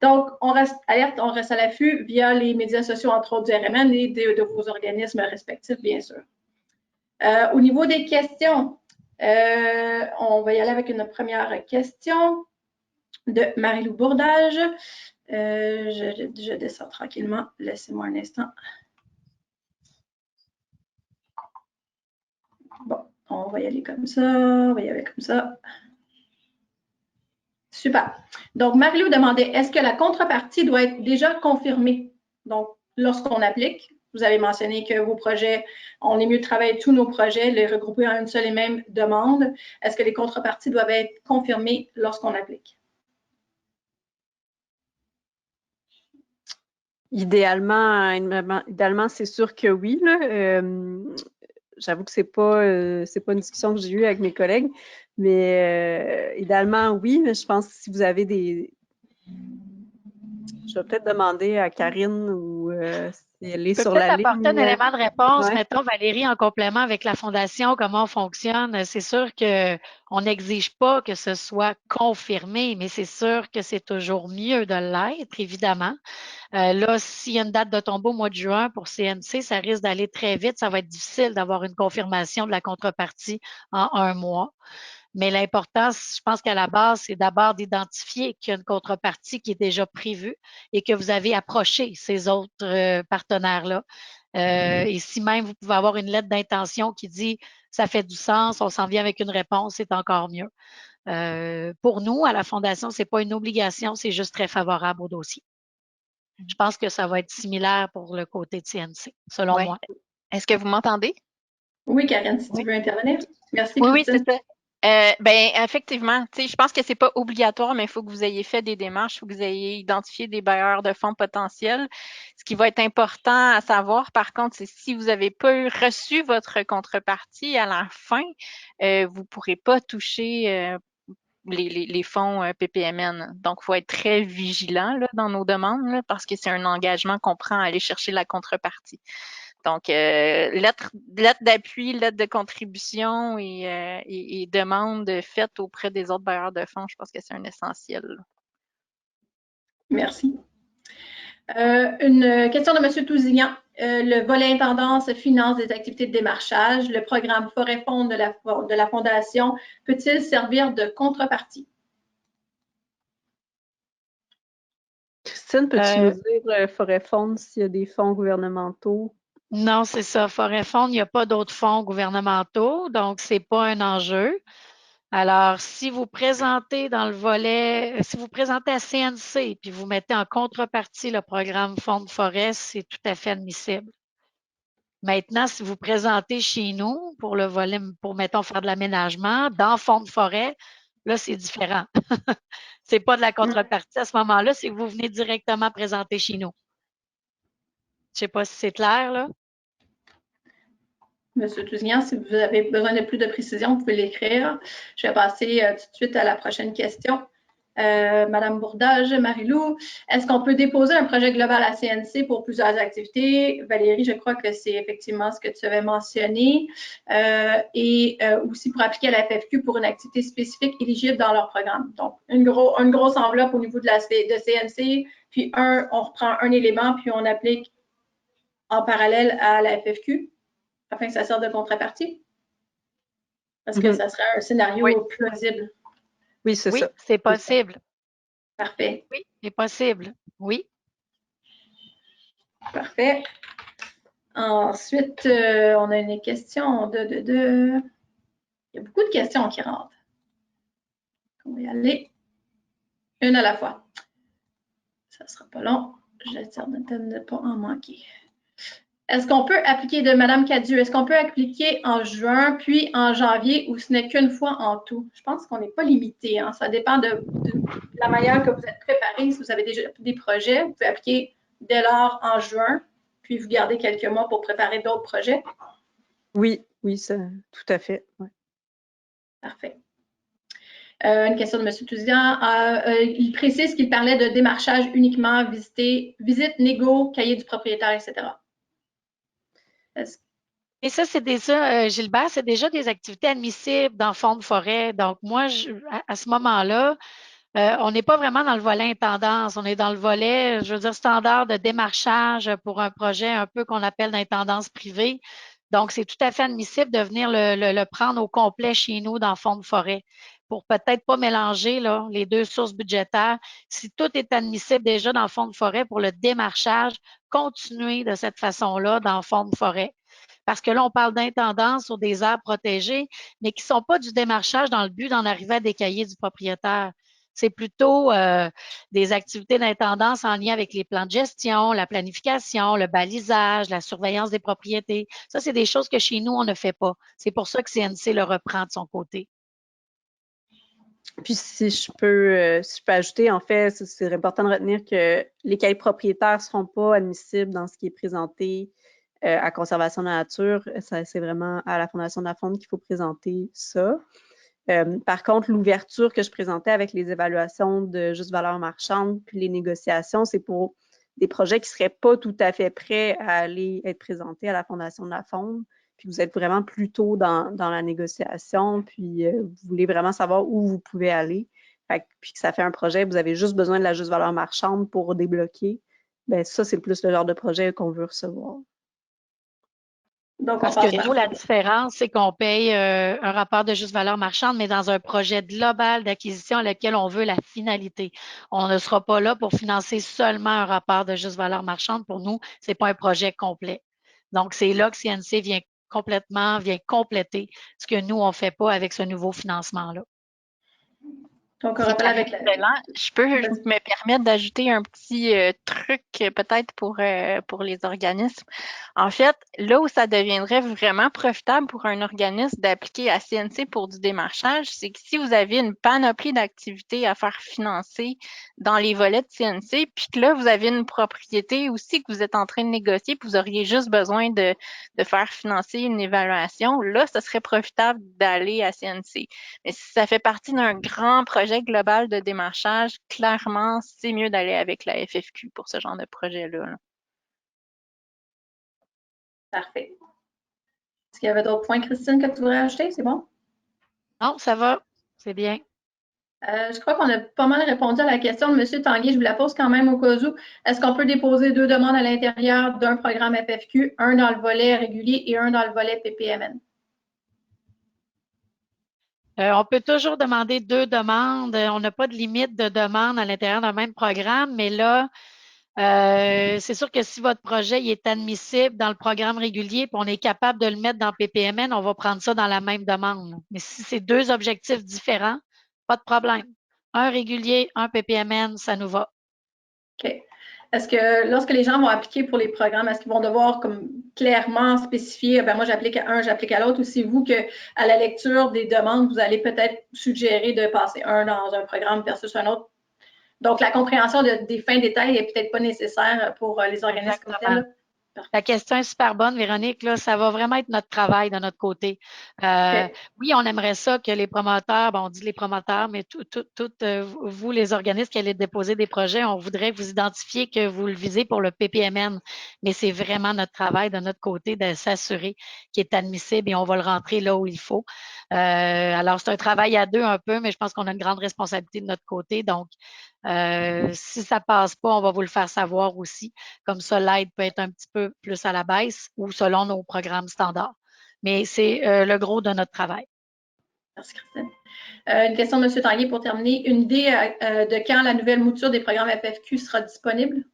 Donc, on reste alerte, on reste à l'affût via les médias sociaux, entre autres du RMN et de vos organismes respectifs, bien sûr. Au niveau des questions, on va y aller avec une première question de Marie-Lou Bourdage. Je descends tranquillement. Laissez-moi un instant. Bon, on va y aller comme ça. On va y aller comme ça. Super. Donc, Marie-Lou demandait, est-ce que la contrepartie doit être déjà confirmée? Donc, lorsqu'on applique, vous avez mentionné que vos projets, on est mieux de travailler tous nos projets, les regrouper en une seule et même demande. Est-ce que les contreparties doivent être confirmées lorsqu'on applique? Idéalement, c'est sûr que oui. J'avoue que c'est pas une discussion que j'ai eue avec mes collègues, mais idéalement, oui. Mais je pense que si vous avez je vais peut-être demander à Karine ou si elle est sur la ligne. Apporter un élément de réponse, Ouais. mettons, Valérie, en complément avec la Fondation, comment on fonctionne. C'est sûr qu'on n'exige pas que ce soit confirmé, mais c'est sûr que c'est toujours mieux de l'être, évidemment. Là, s'il y a une date de tombeau au mois de juin pour CNC, ça risque d'aller très vite. Ça va être difficile d'avoir une confirmation de la contrepartie en 1 mois. Mais l'important, je pense qu'à la base, c'est d'abord d'identifier qu'il y a une contrepartie qui est déjà prévue et que vous avez approché ces autres partenaires-là. Et si même vous pouvez avoir une lettre d'intention qui dit ça fait du sens, on s'en vient avec une réponse, c'est encore mieux. Pour nous, à la Fondation, c'est pas une obligation, c'est juste très favorable au dossier. Je pense que ça va être similaire pour le côté de CNC, selon moi. Est-ce que vous m'entendez? Oui, Karine, si tu veux intervenir. Merci, Oui, Christine. c'est ça. Ben, effectivement, je pense que c'est pas obligatoire, mais il faut que vous ayez fait des démarches, il faut que vous ayez identifié des bailleurs de fonds potentiels. Ce qui va être important à savoir, par contre, c'est si vous n'avez pas reçu votre contrepartie à la fin, vous ne pourrez pas toucher les fonds PPMN. Donc, il faut être très vigilant là, dans nos demandes là, parce que c'est un engagement qu'on prend à aller chercher la contrepartie. Donc, lettre d'appui, lettre de contribution et demande faite auprès des autres bailleurs de fonds, je pense que c'est un essentiel. Merci. Une question de M. Tousignan. Le volet intendance finance des activités de démarchage. Le programme Forêt Fonds de la Fondation peut-il servir de contrepartie? Christine, peux-tu nous dire Forêt Fonds s'il y a des fonds gouvernementaux? Non, c'est ça. Forêt Fonds, il n'y a pas d'autres fonds gouvernementaux, donc c'est pas un enjeu. Alors, si vous présentez dans le volet, si vous présentez à CNC, puis vous mettez en contrepartie le programme Fonds de forêt, c'est tout à fait admissible. Maintenant, si vous présentez chez nous pour le volet, pour, mettons, faire de l'aménagement dans Fonds de forêt, là, c'est différent. C'est pas de la contrepartie à ce moment-là, c'est que vous venez directement présenter chez nous. Je sais pas si c'est clair, là. Monsieur Tousignan, si vous avez besoin de plus de précision, vous pouvez l'écrire. Je vais passer tout de suite à la prochaine question. Madame Bourdage, Marie-Lou, est-ce qu'on peut déposer un projet global à CNC pour plusieurs activités? Valérie, je crois que c'est effectivement ce que tu avais mentionné. Et aussi pour appliquer à la FFQ pour une activité spécifique éligible dans leur programme. Donc, une grosse enveloppe au niveau de CNC, puis on reprend un élément, puis on applique en parallèle à la FFQ afin que ça sorte de contrepartie? Parce que ça serait un scénario plausible. Oui, c'est ça. C'est possible. Parfait. Oui, c'est possible. Oui. Parfait. Ensuite, on a une question Il y a beaucoup de questions qui rentrent. On va y aller une à la fois. Ça ne sera pas long. J'essaie de ne pas en manquer. Est-ce qu'on peut appliquer, de Mme Cadieux, est-ce qu'on peut appliquer en juin, puis en janvier, ou ce n'est qu'une fois en tout? Je pense qu'on n'est pas limité. Hein? Ça dépend de la manière que vous êtes préparé. Si vous avez déjà des projets, vous pouvez appliquer dès lors en juin, puis vous gardez quelques mois pour préparer d'autres projets. Oui, ça, tout à fait. Ouais. Parfait. Une question de M. Touzian. Il précise qu'il parlait de démarchage uniquement, visite, négo, cahier du propriétaire, etc. Et ça, c'est déjà, Gilbert, c'est déjà des activités admissibles dans Fonds de forêt. Donc, moi, à ce moment-là, on n'est pas vraiment dans le volet intendance, on est dans le volet, je veux dire, standard de démarchage pour un projet un peu qu'on appelle d'intendance privée. Donc, c'est tout à fait admissible de venir le prendre au complet chez nous dans Fonds de forêt pour peut-être pas mélanger là, les deux sources budgétaires. Si tout est admissible déjà dans Fonds de forêt pour le démarchage, continuer de cette façon-là dans Fonds de forêt. Parce que là, on parle d'intendance sur des aires protégées, mais qui ne sont pas du démarchage dans le but d'en arriver à des cahiers du propriétaire. C'est plutôt des activités d'intendance en lien avec les plans de gestion, la planification, le balisage, la surveillance des propriétés. Ça, c'est des choses que chez nous, on ne fait pas. C'est pour ça que CNC le reprend de son côté. Puis si je peux ajouter, en fait, c'est important de retenir que les cahiers propriétaires ne seront pas admissibles dans ce qui est présenté à Conservation de la nature. C'est vraiment à la Fondation de la Faune qu'il faut présenter ça. Par contre, l'ouverture que je présentais avec les évaluations de juste valeur marchande puis les négociations, c'est pour des projets qui ne seraient pas tout à fait prêts à aller être présentés à la Fondation de la Faune. Puis vous êtes vraiment plus tôt dans la négociation, puis vous voulez vraiment savoir où vous pouvez aller. Puis que ça fait un projet, vous avez juste besoin de la juste valeur marchande pour débloquer. Bien, ça, c'est plus le genre de projet qu'on veut recevoir. Donc, parce que nous, la différence, c'est qu'on paye un rapport de juste valeur marchande, mais dans un projet global d'acquisition à lequel on veut la finalité. On ne sera pas là pour financer seulement un rapport de juste valeur marchande. Pour nous, ce n'est pas un projet complet. Donc, c'est là que CNC vient compléter ce que nous, on ne fait pas avec ce nouveau financement-là. Donc, on rappelle avec je peux me permettre d'ajouter un petit truc peut-être pour les organismes. En fait, là où ça deviendrait vraiment profitable pour un organisme d'appliquer à CNC pour du démarchage, c'est que si vous avez une panoplie d'activités à faire financer dans les volets de CNC, puis que là, vous avez une propriété aussi que vous êtes en train de négocier, puis vous auriez juste besoin de faire financer une évaluation, là, ça serait profitable d'aller à CNC. Mais si ça fait partie d'un grand projet global de démarchage, clairement, c'est mieux d'aller avec la FFQ pour ce genre de projet-là. Là. Parfait. Est-ce qu'il y avait d'autres points, Christine, que tu voudrais ajouter? C'est bon? Non, ça va. C'est bien. Je crois qu'on a pas mal répondu à la question de M. Tanguy. Je vous la pose quand même au cas où. Est-ce qu'on peut déposer 2 demandes à l'intérieur d'un programme FFQ, un dans le volet régulier et un dans le volet PPMN? On peut toujours demander 2 demandes. On n'a pas de limite de demande à l'intérieur d'un même programme, mais là, C'est sûr que si votre projet il est admissible dans le programme régulier, puis on est capable de le mettre dans PPMN, on va prendre ça dans la même demande. Mais si c'est deux objectifs différents, pas de problème. Un régulier, un PPMN, ça nous va. OK. Est-ce que lorsque les gens vont appliquer pour les programmes, est-ce qu'ils vont devoir comme clairement spécifier, ben moi j'applique à un, j'applique à l'autre, ou c'est vous que à la lecture des demandes, vous allez peut-être suggérer de passer un dans un programme versus un autre? Donc la compréhension des fins détails n'est peut-être pas nécessaire pour les organismes comme tels. La question est super bonne, Véronique. Là, ça va vraiment être notre travail de notre côté. Okay. Oui, on aimerait ça que les promoteurs, bon, on dit les promoteurs, mais vous, les organismes qui allez déposer des projets, on voudrait que vous identifiez que vous le visez pour le PPMN. Mais c'est vraiment notre travail de notre côté de s'assurer qu'il est admissible et on va le rentrer là où il faut. Alors, c'est un travail à deux un peu, mais je pense qu'on a une grande responsabilité de notre côté. Donc, si ça passe pas, on va vous le faire savoir aussi. Comme ça, l'aide peut être un petit peu plus à la baisse ou selon nos programmes standards. Mais c'est le gros de notre travail. Merci, Christine. Une question de M. Tanguay pour terminer. Une idée de quand la nouvelle mouture des programmes FFQ sera disponible?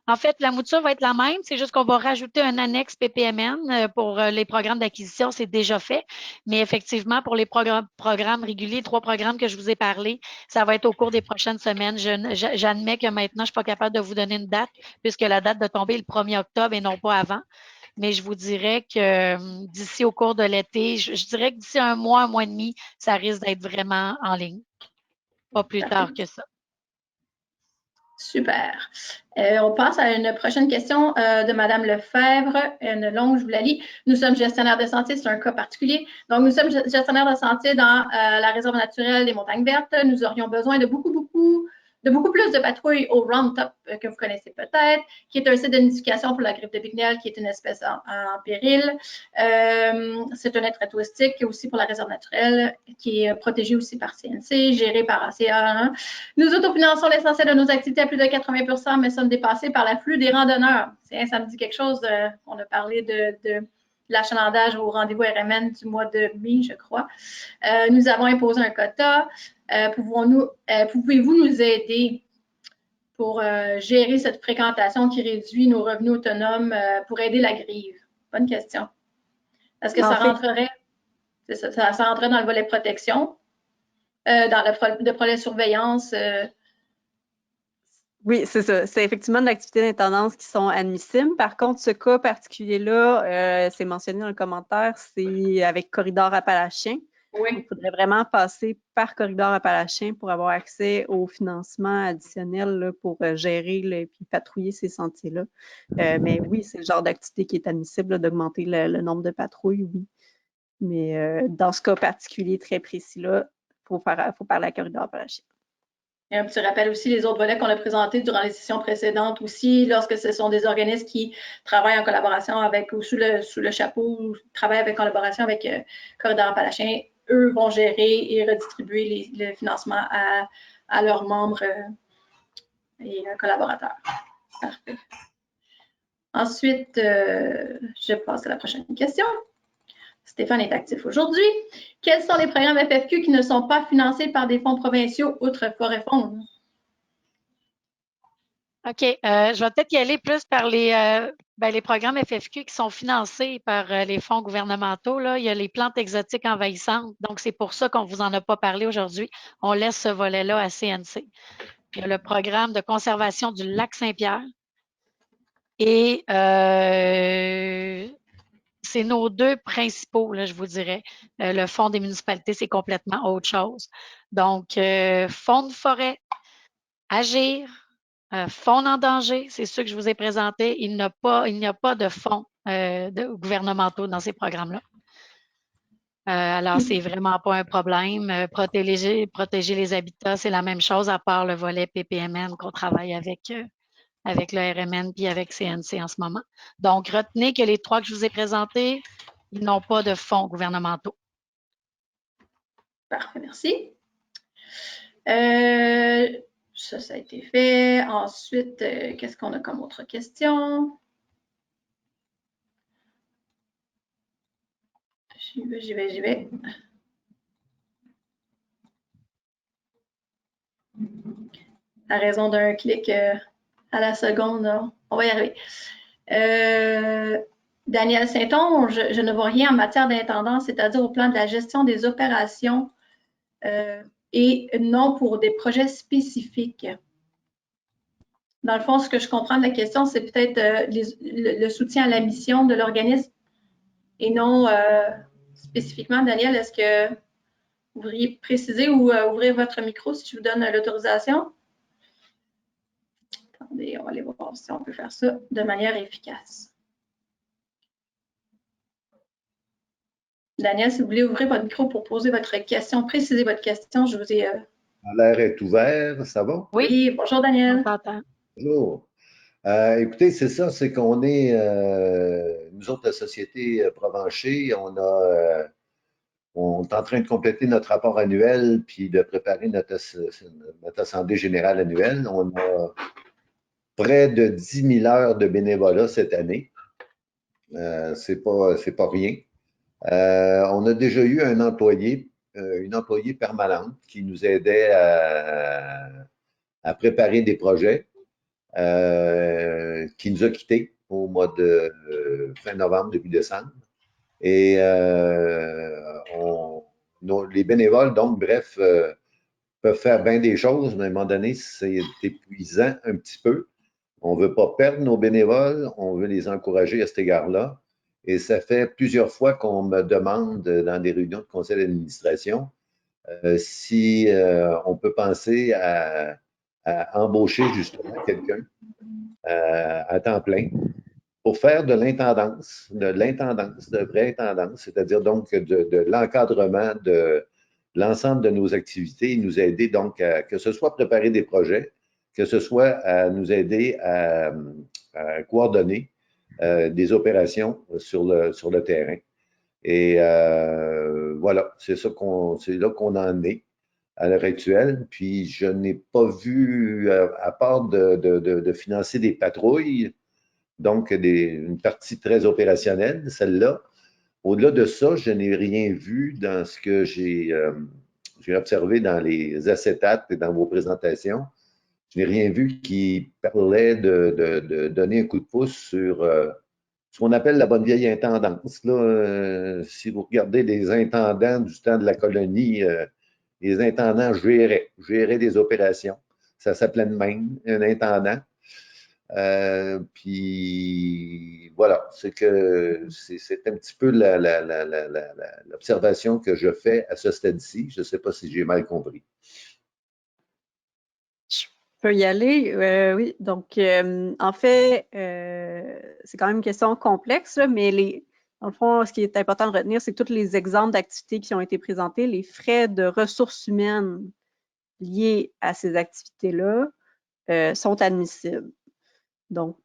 En fait, la mouture va être la même, c'est juste qu'on va rajouter un annexe PPMN pour les programmes d'acquisition, c'est déjà fait. Mais effectivement, pour les programmes réguliers, 3 programmes que je vous ai parlé, ça va être au cours des prochaines semaines. J'admets que maintenant, je ne suis pas capable de vous donner une date, puisque la date de tomber est le 1er octobre et non pas avant. Mais je vous dirais que d'ici au cours de l'été, je dirais que d'ici un mois et demi, ça risque d'être vraiment en ligne. Pas plus tard que ça. Super. On passe à une prochaine question de Mme Lefebvre, une longue, je vous la lis. Nous sommes gestionnaires de sentiers, c'est un cas particulier. Donc, nous sommes gestionnaires de sentiers dans la réserve naturelle des Montagnes Vertes. Nous aurions besoin de beaucoup plus de patrouilles au Round-Top que vous connaissez peut-être, qui est un site de nidification pour la grippe de Bignel, qui est une espèce en péril. C'est un attrait touristique aussi pour la réserve naturelle, qui est protégée aussi par CNC, gérée par ACA. Nous autofinançons l'essentiel de nos activités à plus de 80 %, mais sommes dépassés par l'afflux des randonneurs. Ça me dit quelque chose. On a parlé de l'achalandage au rendez-vous RMN du mois de mai, je crois. Nous avons imposé un quota. Pouvez-vous nous aider pour gérer cette fréquentation qui réduit nos revenus autonomes pour aider la grive? Bonne question. Est-ce que ça rentrerait dans le volet protection, dans le volet surveillance? Oui, c'est ça. C'est effectivement de l'activité d'intendance qui sont admissibles. Par contre, ce cas particulier-là, c'est mentionné dans le commentaire, c'est avec Corridor Appalachien. Oui. Il faudrait vraiment passer par Corridor Appalachien pour avoir accès au financement additionnel là, pour gérer et puis patrouiller ces sentiers-là. Mais oui, c'est le genre d'activité qui est admissible d'augmenter le nombre de patrouilles, oui. Mais dans ce cas particulier très précis-là, il faut parler à Corridor Appalachien. Et un petit rappel aussi, les autres volets qu'on a présentés durant les sessions précédentes aussi, lorsque ce sont des organismes qui travaillent en collaboration avec, ou sous le chapeau, ou travaillent avec collaboration avec Corridor Appalachien, eux vont gérer et redistribuer le financement à leurs membres et collaborateurs. Parfait. Ensuite, je passe à la prochaine question. Stéphane est actif aujourd'hui. Quels sont les programmes FFQ qui ne sont pas financés par des fonds provinciaux outre Forêt Faune? OK. Je vais peut-être y aller plus par les programmes FFQ qui sont financés par les fonds gouvernementaux. Là. Il y a les plantes exotiques envahissantes. Donc, c'est pour ça qu'on ne vous en a pas parlé aujourd'hui. On laisse ce volet-là à CNC. Il y a le programme de conservation du lac Saint-Pierre. Et c'est nos deux principaux, là, je vous dirais. Le fonds des municipalités, c'est complètement autre chose. Donc, fonds de forêt, agir, fonds en danger, c'est ceux que je vous ai présentés. Il n'y a pas de fonds gouvernementaux dans ces programmes-là. Alors, c'est vraiment pas un problème. Protéger les habitats, c'est la même chose, à part le volet PPMN qu'on travaille avec le RMN puis avec CNC en ce moment. Donc, retenez que les 3 que je vous ai présentés, ils n'ont pas de fonds gouvernementaux. Parfait, merci. Ça a été fait. Ensuite, qu'est-ce qu'on a comme autre question? J'y vais. À raison d'un clic à la seconde, là. On va y arriver. Daniel Sainton, je ne vois rien en matière d'intendance, c'est-à-dire au plan de la gestion des opérations et non pour des projets spécifiques. Dans le fond, ce que je comprends de la question, c'est peut-être le soutien à la mission de l'organisme et non spécifiquement. Daniel, est-ce que vous pourriez préciser ou ouvrir votre micro si je vous donne l'autorisation? Attendez, on va aller voir si on peut faire ça de manière efficace. Daniel, si vous voulez ouvrir votre micro pour poser votre question, préciser votre question, je vous ai... L'air est ouvert, ça va? Oui, bonjour Daniel. On t'entend. Bonjour. Écoutez, c'est ça, c'est qu'on est, nous autres, la Société Provencher, on est en train de compléter notre rapport annuel puis de préparer notre Assemblée générale annuelle. On a près de 10 000 heures de bénévolat cette année. C'est pas rien. On a déjà eu un employé, une employée permanente qui nous aidait à préparer des projets, qui nous a quittés au mois de fin novembre, début décembre. Et les bénévoles, donc, bref, peuvent faire bien des choses, mais à un moment donné, c'est épuisant un petit peu. On ne veut pas perdre nos bénévoles, on veut les encourager à cet égard-là. Et ça fait plusieurs fois qu'on me demande dans des réunions de conseil d'administration si on peut penser à embaucher justement quelqu'un à temps plein pour faire de l'intendance, de vraie intendance, c'est-à-dire donc de l'encadrement de l'ensemble de nos activités et nous aider donc à que ce soit préparer des projets, que ce soit à nous aider à coordonner des opérations sur le terrain. Et voilà, c'est là qu'on en est à l'heure actuelle. Puis je n'ai pas vu, à part de financer des patrouilles, donc une partie très opérationnelle, celle-là. Au-delà de ça, je n'ai rien vu dans ce que j'ai observé dans les acétates et dans vos présentations. Je n'ai rien vu qui parlait de donner un coup de pouce sur ce qu'on appelle la bonne vieille intendance. Là, si vous regardez les intendants du temps de la colonie, les intendants géraient des opérations. Ça s'appelait de même, un intendant. Puis voilà, c'est un petit peu l'observation que je fais à ce stade-ci. Je ne sais pas si j'ai mal compris. Je peux y aller, oui. Donc, en fait, c'est quand même une question complexe, là, mais dans le fond, ce qui est important de retenir, c'est que tous les exemples d'activités qui ont été présentés, les frais de ressources humaines liés à ces activités-là sont admissibles. Donc,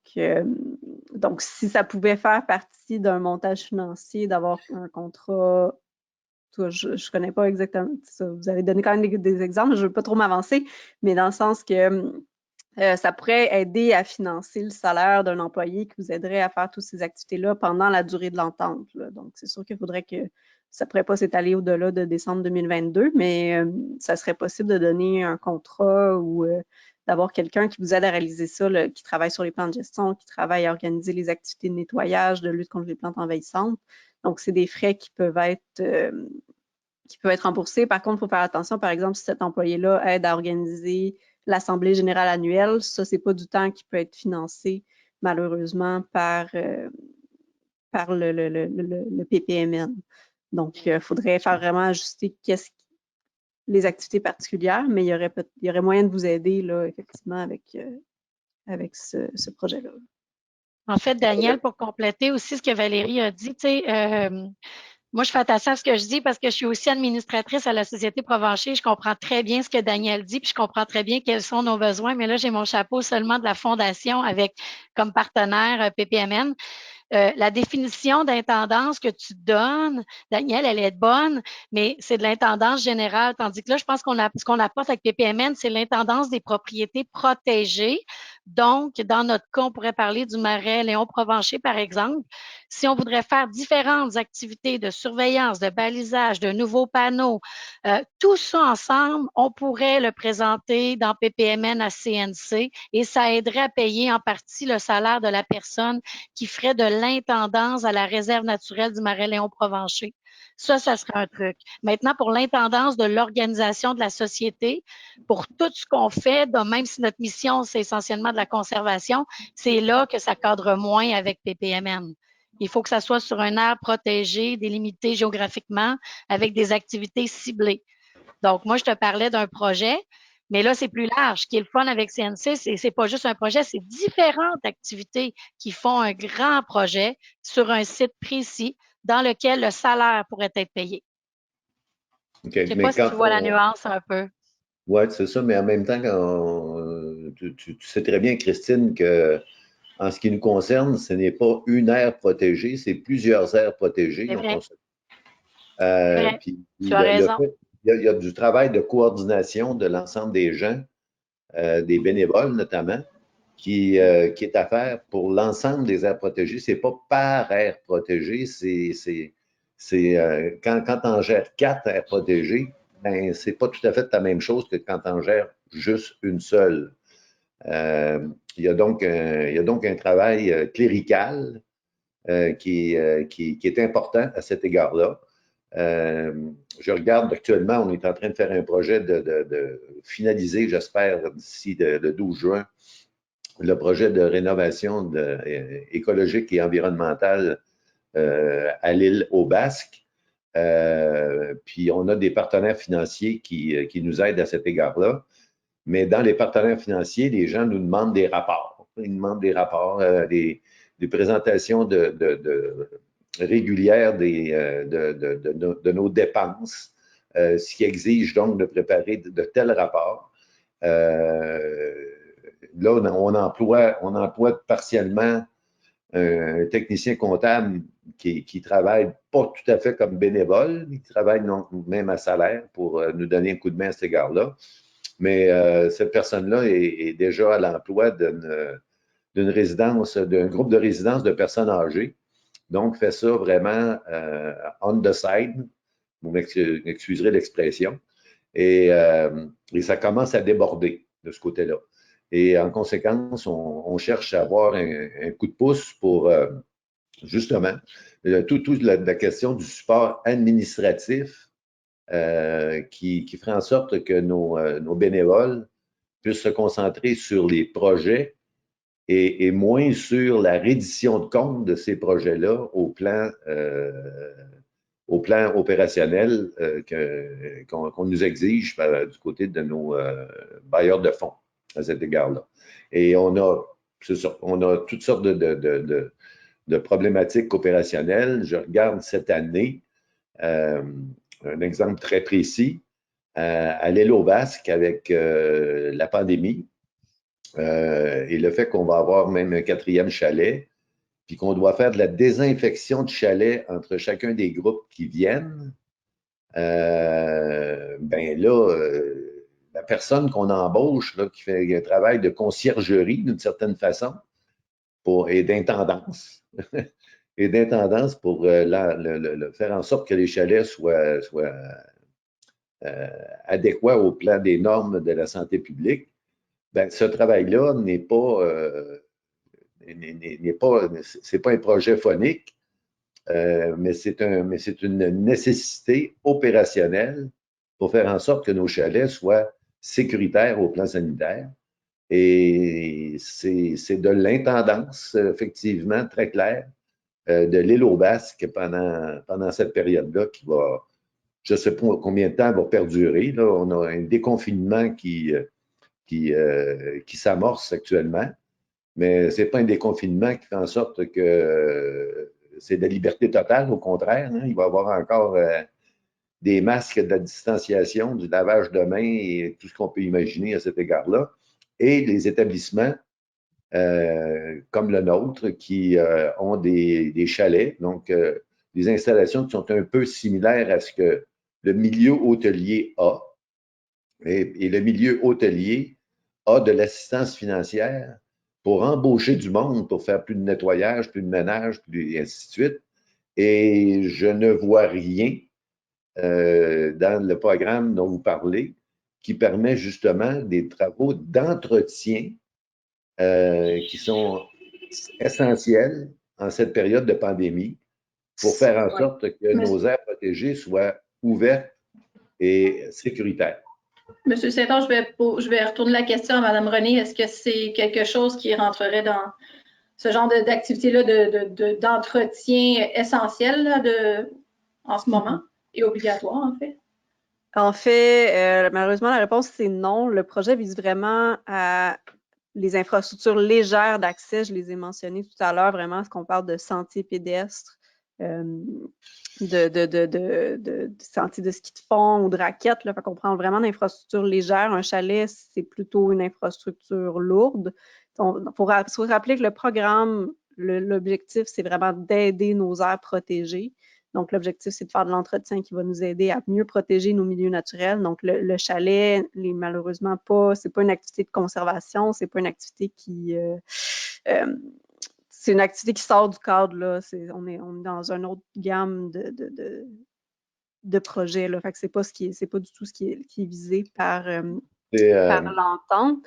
si ça pouvait faire partie d'un montage financier, d'avoir un contrat, je ne connais pas exactement ça. Vous avez donné quand même des exemples, je ne veux pas trop m'avancer, mais dans le sens que ça pourrait aider à financer le salaire d'un employé qui vous aiderait à faire toutes ces activités-là pendant la durée de l'entente. Donc, c'est sûr qu'il faudrait que ça ne pourrait pas s'étaler au-delà de décembre 2022, mais ça serait possible de donner un contrat ou d'avoir quelqu'un qui vous aide à réaliser ça, qui travaille sur les plans de gestion, qui travaille à organiser les activités de nettoyage, de lutte contre les plantes envahissantes. Donc, c'est des frais qui peuvent être remboursés. Par contre, il faut faire attention, par exemple, si cet employé-là aide à organiser l'Assemblée générale annuelle, ça, c'est pas du temps qui peut être financé, malheureusement, par le PPMN. Donc, il faudrait faire vraiment ajuster les activités particulières, mais il y aurait moyen de vous aider, là, effectivement, avec ce projet-là. En fait, Daniel, pour compléter aussi ce que Valérie a dit, tu sais, moi, je fais attention à ce que je dis parce que je suis aussi administratrice à la Société Provencher. Je comprends très bien ce que Daniel dit, puis je comprends très bien quels sont nos besoins. Mais là, j'ai mon chapeau seulement de la Fondation avec comme partenaire PPMN. La définition d'intendance que tu donnes, Daniel, elle est bonne, mais c'est de l'intendance générale. Tandis que là, je pense ce qu'on apporte avec PPMN, c'est l'intendance des propriétés protégées Donc, dans notre cas, on pourrait parler du marais Léon-Provencher, par exemple. Si on voudrait faire différentes activités de surveillance, de balisage, de nouveaux panneaux, tout ça ensemble, on pourrait le présenter dans PPMN à CNC et ça aiderait à payer en partie le salaire de la personne qui ferait de l'intendance à la réserve naturelle du marais Léon-Provencher. Ça serait un truc. Maintenant, pour l'intendance de l'organisation de la société, pour tout ce qu'on fait, même si notre mission, c'est essentiellement de la conservation, c'est là que ça cadre moins avec PPMN. Il faut que ça soit sur un aire protégé, délimité géographiquement, avec des activités ciblées. Donc, moi, je te parlais d'un projet, mais là, c'est plus large. Ce qui est le fun avec CNC, c'est pas juste un projet, c'est différentes activités qui font un grand projet sur un site précis dans lequel le salaire pourrait être payé. Okay. Je ne sais pas si tu vois la nuance un peu. Oui, c'est ça, mais en même temps, tu sais très bien, Christine, que en ce qui nous concerne, ce n'est pas une aire protégée, c'est plusieurs aires protégées. C'est vrai. Puis tu as raison. Il y a du travail de coordination de l'ensemble des gens, des bénévoles notamment, qui est à faire pour l'ensemble des aires protégées. C'est pas par aire protégée, quand on gère 4 aires protégées, ben, c'est pas tout à fait la même chose que quand on gère juste une seule. Il y a donc un travail clérical qui est important à cet égard-là. Je regarde actuellement, on est en train de faire un projet de finaliser, j'espère, d'ici le 12 juin, le projet de rénovation écologique et environnementale à l'île aux Basques. Puis on a des partenaires financiers qui nous aident à cet égard-là. Mais dans les partenaires financiers, les gens nous demandent des rapports. Ils nous demandent des rapports, des présentations régulières de nos dépenses, ce qui exige donc de préparer de tels rapports. Là, on emploie partiellement un technicien comptable qui travaille pas tout à fait comme bénévole, il travaille même à salaire pour nous donner un coup de main à cet égard-là. Mais cette personne-là est déjà à l'emploi d'une résidence, d'un groupe de résidence de personnes âgées. Donc, fait ça vraiment on the side, vous m'excuserez l'expression. Et ça commence à déborder de ce côté-là. Et en conséquence, on cherche à avoir un coup de pouce pour justement toute la question du support administratif qui ferait en sorte que nos bénévoles puissent se concentrer sur les projets et moins sur la reddition de compte de ces projets-là au plan opérationnel qu'on nous exige du côté de nos bailleurs de fonds à cet égard-là. Et on a toutes sortes de problématiques opérationnelles. Je regarde cette année un exemple très précis à l'île aux Basques avec la pandémie et le fait qu'on va avoir même un 4e chalet, puis qu'on doit faire de la désinfection de chalet entre chacun des groupes qui viennent, ben là, la personne qu'on embauche, là, qui fait un travail de conciergerie d'une certaine façon, et d'intendance, et d'intendance pour faire en sorte que les chalets soient adéquats au plan des normes de la santé publique, ben, ce travail-là c'est pas un projet phonique, mais c'est une nécessité opérationnelle pour faire en sorte que nos chalets soient sécuritaires au plan sanitaire. Et c'est de l'intendance, effectivement, très claire, de l'île aux Basques pendant cette période-là qui va, je ne sais pas combien de temps va perdurer. Là, on a un déconfinement qui s'amorce actuellement, mais ce n'est pas un déconfinement qui fait en sorte que c'est de la liberté totale, au contraire. Hein, il va y avoir encore des masques, de la distanciation, du lavage de mains et tout ce qu'on peut imaginer à cet égard-là. Et les établissements comme le nôtre qui ont des chalets, donc des installations qui sont un peu similaires à ce que le milieu hôtelier a. Et le milieu hôtelier a de l'assistance financière pour embaucher du monde, pour faire plus de nettoyage, plus de ménage, et ainsi de suite. Et je ne vois rien dans le programme dont vous parlez qui permet justement des travaux d'entretien qui sont essentiels en cette période de pandémie pour faire en sorte que nos aires protégées soient ouvertes et sécuritaires. Monsieur Saint-Onge, je vais retourner la question à Mme René. Est-ce que c'est quelque chose qui rentrerait dans ce genre d'activité-là d'entretien essentiel en ce moment et obligatoire, en fait? En fait, malheureusement, la réponse, c'est non. Le projet vise vraiment à les infrastructures légères d'accès. Je les ai mentionnées tout à l'heure, vraiment, ce qu'on parle de sentiers pédestres, de sentiers de ski de fond ou de raquettes. Là. Fait qu'on prend vraiment d'infrastructures légères. Un chalet, c'est plutôt une infrastructure lourde. Il faut se rappeler que le programme, l'objectif, c'est vraiment d'aider nos aires protégées. Donc, l'objectif, c'est de faire de l'entretien qui va nous aider à mieux protéger nos milieux naturels. Donc, le chalet, malheureusement pas, c'est pas une activité de conservation, c'est pas une activité qui... c'est une activité qui sort du cadre, là. On est dans une autre gamme de projets, là. Fait que c'est pas du tout ce qui est visé par l'entente.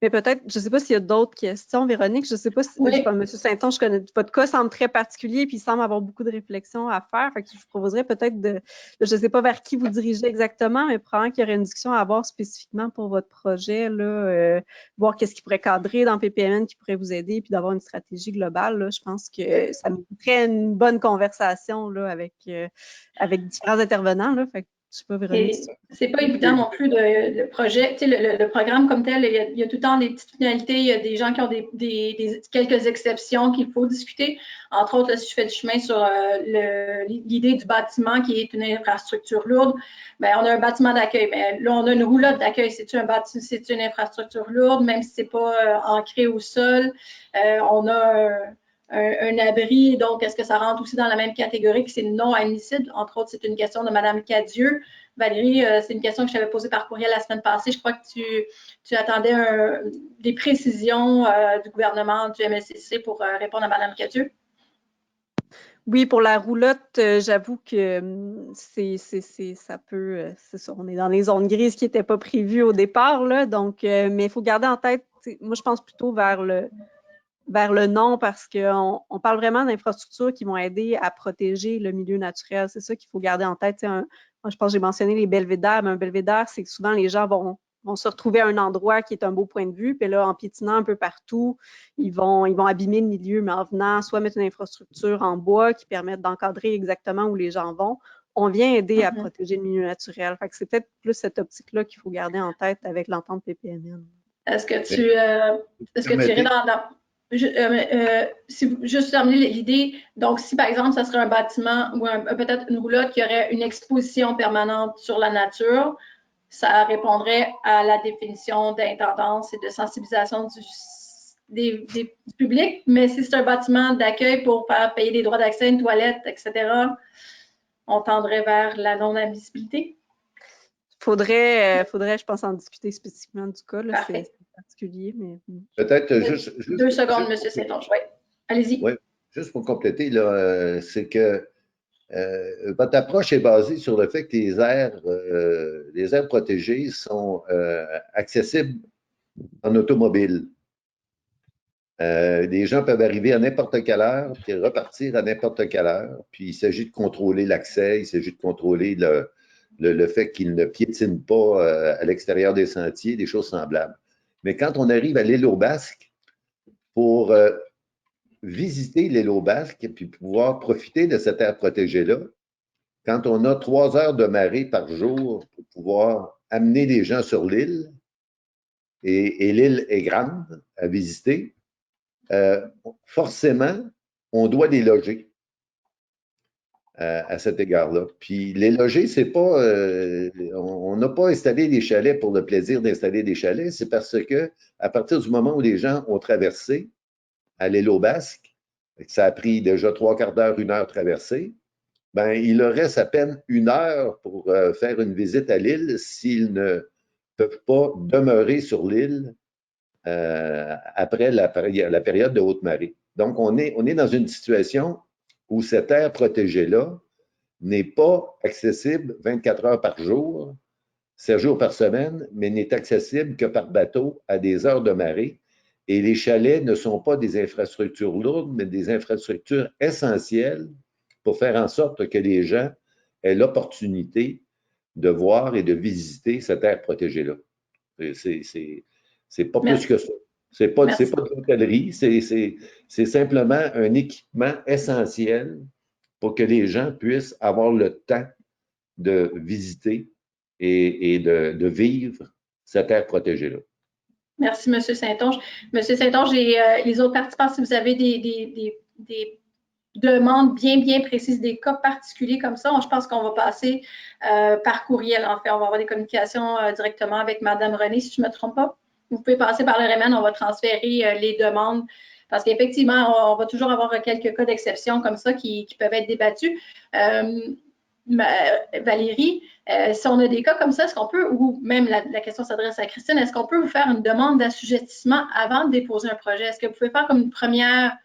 Mais peut-être, je ne sais pas s'il y a d'autres questions, Véronique. Je ne sais pas si, oui. M. Saint-Onge, je connais votre cas, semble très particulier, puis il semble avoir beaucoup de réflexions à faire. Fait que je vous proposerais peut-être je ne sais pas vers qui vous dirigez exactement, mais probablement qu'il y aurait une discussion à avoir spécifiquement pour votre projet, là, voir qu'est-ce qui pourrait cadrer dans PPMN qui pourrait vous aider, puis d'avoir une stratégie globale. Là. Je pense que ça mériterait une bonne conversation là, avec différents intervenants. Là. Fait que, je sais pas, Véronique. C'est pas évident non plus le projet. Tu sais, le programme comme tel, il y a tout le temps des petites finalités. Il y a des gens qui ont quelques exceptions qu'il faut discuter. Entre autres, là, si je fais du chemin sur l'idée du bâtiment qui est une infrastructure lourde, bien, on a un bâtiment d'accueil. Mais là, on a une roulotte d'accueil. C'est une infrastructure lourde, même si c'est pas ancré au sol. On a un abri, donc est-ce que ça rentre aussi dans la même catégorie que c'est non admissible? Entre autres, c'est une question de Mme Cadieux. Valérie, c'est une question que je t'avais posée par courriel la semaine passée. Je crois que tu attendais des précisions du gouvernement, du MLCC pour répondre à Mme Cadieux. Oui, pour la roulotte, j'avoue que ça peut, c'est ça, on est dans les zones grises qui n'étaient pas prévues au départ, là, donc, mais il faut garder en tête, moi je pense plutôt vers le non parce qu'on parle vraiment d'infrastructures qui vont aider à protéger le milieu naturel. C'est ça qu'il faut garder en tête. Moi, je pense que j'ai mentionné les belvédères, mais un belvédère, c'est que souvent les gens vont se retrouver à un endroit qui est un beau point de vue, puis là, en piétinant un peu partout, ils vont abîmer le milieu, mais en venant soit mettre une infrastructure en bois qui permette d'encadrer exactement où les gens vont, on vient aider à protéger le milieu naturel. Fait que c'est peut-être plus cette optique-là qu'il faut garder en tête avec l'entente PPMN. Est-ce que tu irais juste terminer l'idée, donc si par exemple, ça serait un bâtiment ou peut-être une roulotte qui aurait une exposition permanente sur la nature, ça répondrait à la définition d'intendance et de sensibilisation du public, mais si c'est un bâtiment d'accueil pour faire payer des droits d'accès, une toilette, etc., on tendrait vers la non-admissibilité. Faudrait, je pense, en discuter spécifiquement du cas. C'est particulier, mais... Peut-être juste... 2 secondes, M. Saint-Onge. Oui, allez-y. Oui, juste pour compléter, c'est que votre approche est basée sur le fait que les aires protégées sont accessibles en automobile. Les gens peuvent arriver à n'importe quelle heure, puis repartir à n'importe quelle heure. Puis il s'agit de contrôler l'accès, il s'agit de contrôler le fait qu'ils ne piétinent pas à l'extérieur des sentiers, des choses semblables. Mais quand on arrive à l'île aux Basques, pour visiter l'île aux Basques et puis pouvoir profiter de cette aire protégée-là, quand on a 3 heures de marée par jour pour pouvoir amener les gens sur l'île, et l'île est grande à visiter, forcément, on doit les loger à cet égard-là. Puis les loger, c'est pas... on n'a pas installé des chalets pour le plaisir d'installer des chalets, c'est parce que à partir du moment où les gens ont traversé à l'île aux Basques, ça a pris déjà 3/4 d'heure, 1 heure traversée, ben, il leur reste à peine 1 heure pour faire une visite à l'île s'ils ne peuvent pas demeurer sur l'île après la période de haute marée. Donc, on est dans une situation où cette aire protégée-là n'est pas accessible 24 heures par jour, 7 jours par semaine, mais n'est accessible que par bateau à des heures de marée. Et les chalets ne sont pas des infrastructures lourdes, mais des infrastructures essentielles pour faire en sorte que les gens aient l'opportunité de voir et de visiter cette aire protégée-là. C'est pas plus que ça. C'est pas de l'hôtellerie, c'est simplement un équipement essentiel pour que les gens puissent avoir le temps de visiter et de vivre cette aire protégée-là. Merci, M. Saint-Onge. M. Saint-Onge, les autres participants, si vous avez des demandes bien précises, des cas particuliers comme ça, je pense qu'on va passer par courriel, en fait. On va avoir des communications directement avec Mme René, si je ne me trompe pas. Vous pouvez passer par le REMEN, on va transférer les demandes parce qu'effectivement, on va toujours avoir quelques cas d'exception comme ça qui peuvent être débattus. Valérie, si on a des cas comme ça, est-ce qu'on peut, ou même la question s'adresse à Christine, est-ce qu'on peut vous faire une demande d'assujettissement avant de déposer un projet? Est-ce que vous pouvez faire comme une première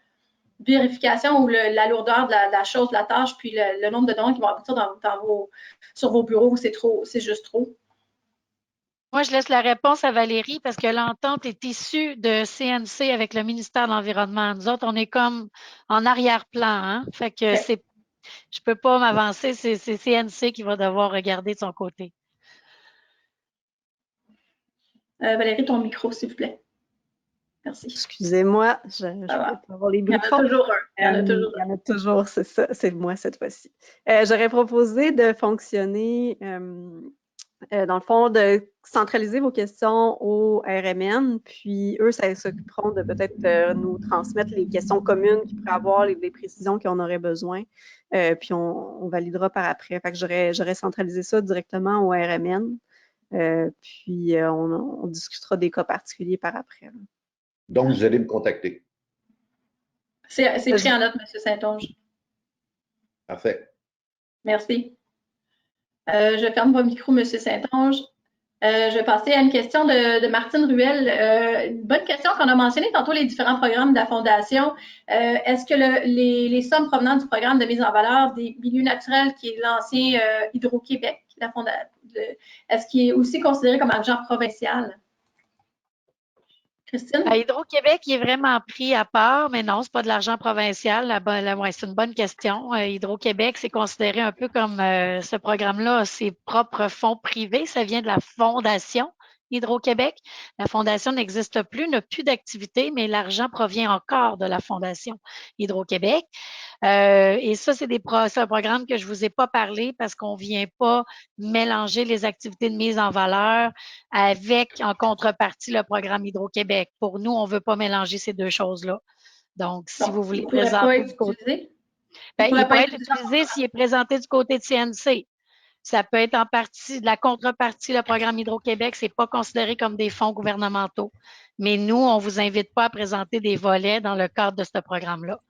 vérification ou la lourdeur de la chose, de la tâche, puis le nombre de demandes qui vont aboutir sur vos bureaux, c'est juste trop? Moi, je laisse la réponse à Valérie parce que l'entente est issue de CNC avec le ministère de l'Environnement. Nous autres, on est comme en arrière-plan, hein? Fait que je peux pas m'avancer, c'est CNC qui va devoir regarder de son côté. Valérie, ton micro, s'il vous plaît. Merci. Excusez-moi, je vais pas avoir les bruits de fond. Il y en a toujours un. Il y en a toujours, c'est ça, c'est moi cette fois-ci. J'aurais proposé de fonctionner, dans le fond, de centraliser vos questions au RMN, puis eux, ça s'occuperont de peut-être nous transmettre les questions communes qu'ils pourraient avoir, les précisions qu'on aurait besoin, puis on validera par après. Fait que j'aurais centralisé ça directement au RMN, puis on discutera des cas particuliers par après. Là. Donc, vous allez me contacter. C'est pris en note, M. Saint-Onge. Parfait. Merci. Je ferme votre micro, M. Saint-Onge. Je vais passer à une question de Martine Ruel. Une bonne question qu'on a mentionné tantôt, les différents programmes de la Fondation. Est-ce que les sommes provenant du programme de mise en valeur des milieux naturels, qui est l'ancien Hydro-Québec, est-ce qu'il est aussi considéré comme argent provincial? Christine? À Hydro-Québec, il est vraiment pris à part, mais non, c'est pas de l'argent provincial. C'est une bonne question. Hydro-Québec, c'est considéré un peu comme ce programme-là a ses propres fonds privés. Ça vient de la Fondation Hydro-Québec. La Fondation n'existe plus, n'a plus d'activité, mais l'argent provient encore de la Fondation Hydro-Québec. Et ça, c'est un programme que je vous ai pas parlé parce qu'on vient pas mélanger les activités de mise en valeur avec, en contrepartie, le programme Hydro-Québec. Pour nous, on veut pas mélanger ces deux choses-là. Donc, si vous voulez présenter du côté... il pourrait être utilisé s'il est présenté du côté de CNC. Ça peut être en partie, de la contrepartie, le programme Hydro-Québec, c'est pas considéré comme des fonds gouvernementaux. Mais nous, on vous invite pas à présenter des volets dans le cadre de ce programme-là.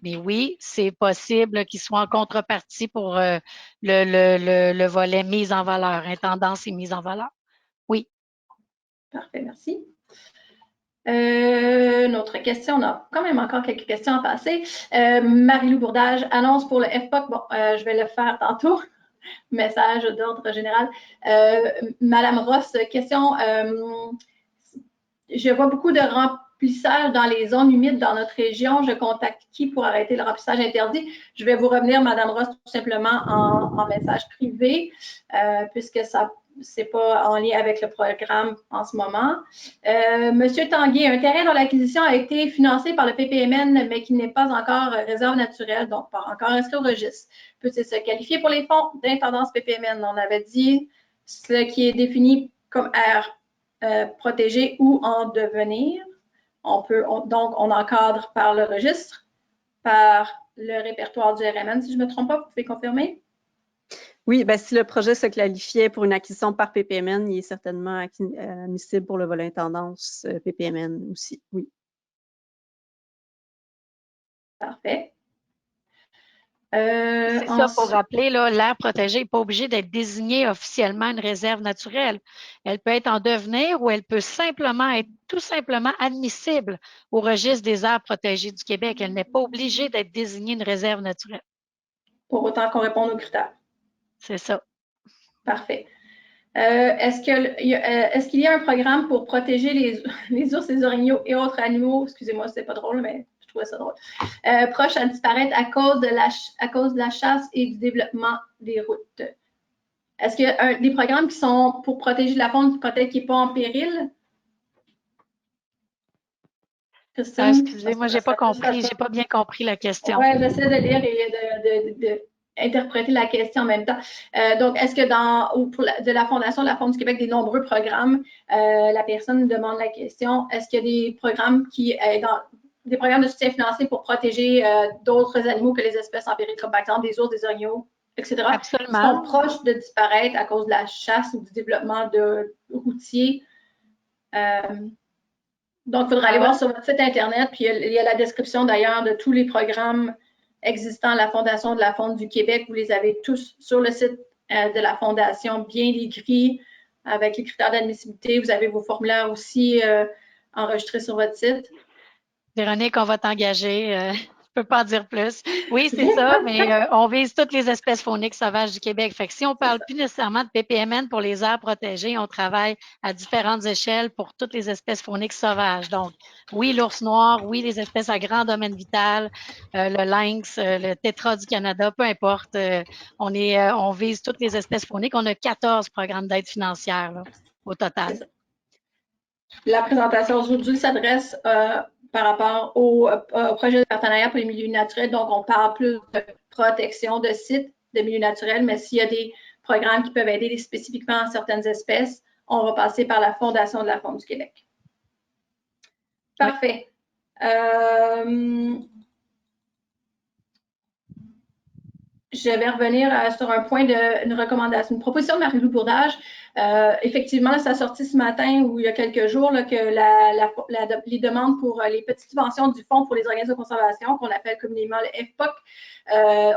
Mais oui, c'est possible qu'il soit en contrepartie pour le volet mise en valeur, intendance et mise en valeur. Oui. Parfait, merci. Une autre question, on a quand même encore quelques questions à passer. Marie-Lou Bourdage, annonce pour le FPOC. Bon, je vais le faire tantôt. Message d'ordre général. Madame Ross, question. Je vois beaucoup de remplissage dans les zones humides dans notre région. Je contacte qui pour arrêter le remplissage interdit? Je vais vous revenir, Madame Ross, tout simplement en message privé, puisque ça c'est pas en lien avec le programme en ce moment. Monsieur Tanguay, un terrain dont l'acquisition a été financée par le PPMN, mais qui n'est pas encore réserve naturelle, donc pas encore inscrit au registre, peut-il se qualifier pour les fonds d'intendance PPMN? On avait dit ce qui est défini comme aire protégée ou en devenir. Donc, on encadre par le registre, par le répertoire du RMN, si je ne me trompe pas, vous pouvez confirmer? Oui, ben, si le projet se qualifiait pour une acquisition par PPMN, il est certainement admissible pour le volet intendance PPMN aussi, oui. Parfait. C'est ça, pour rappeler, l'aire protégée n'est pas obligée d'être désignée officiellement une réserve naturelle. Elle peut être en devenir ou elle peut simplement être tout simplement admissible au registre des aires protégées du Québec. Elle n'est pas obligée d'être désignée une réserve naturelle. Pour autant qu'on réponde aux critères. C'est ça. Parfait. Est-ce qu'il y a un programme pour protéger les ours, les orignaux et autres animaux, excusez-moi, c'est pas drôle, mais je trouvais ça drôle, proches à disparaître à cause de la chasse et du développement des routes? Est-ce qu'il y a des programmes qui sont pour protéger la faune peut-être qui n'est pas en péril? Christine? Excusez-moi, j'ai pas bien compris la question. Oui, j'essaie de lire et d'interpréter la question en même temps. Donc, est-ce que de la Fondation de la Faune du Québec, des nombreux programmes, la personne demande la question, est-ce qu'il y a des programmes des programmes de soutien financier pour protéger d'autres animaux que les espèces en péril, comme par exemple des ours, des orignaux, etc., Absolument. qui sont proches de disparaître à cause de la chasse ou du développement de routiers? Donc, il faudra aller voir sur votre site Internet, puis il y a la description d'ailleurs de tous les programmes existants à la Fondation de la Faune du Québec. Vous les avez tous sur le site de la Fondation, bien décrits, avec les critères d'admissibilité. Vous avez vos formulaires aussi enregistrés sur votre site. Véronique, on va t'engager. Je peux pas en dire plus. Oui, c'est ça, mais on vise toutes les espèces fauniques sauvages du Québec. Fait que si on parle plus nécessairement de PPMN pour les aires protégées, on travaille à différentes échelles pour toutes les espèces fauniques sauvages. Donc, oui, l'ours noir, oui, les espèces à grand domaine vital, le lynx, le tétra du Canada, peu importe. On vise toutes les espèces fauniques. On a 14 programmes d'aide financière là, au total. La présentation aujourd'hui s'adresse par rapport au projet de partenariat pour les milieux naturels. Donc, on parle plus de protection de sites de milieux naturels, mais s'il y a des programmes qui peuvent aider spécifiquement certaines espèces, on va passer par la Fondation de la Faune du Québec. Parfait. Je vais revenir sur un point une recommandation, une proposition de Marie-Lou Bourdage. Effectivement, ça a sorti ce matin ou il y a quelques jours là, que les demandes pour les petites subventions du Fonds pour les organismes de conservation, qu'on appelle communément le FPOC,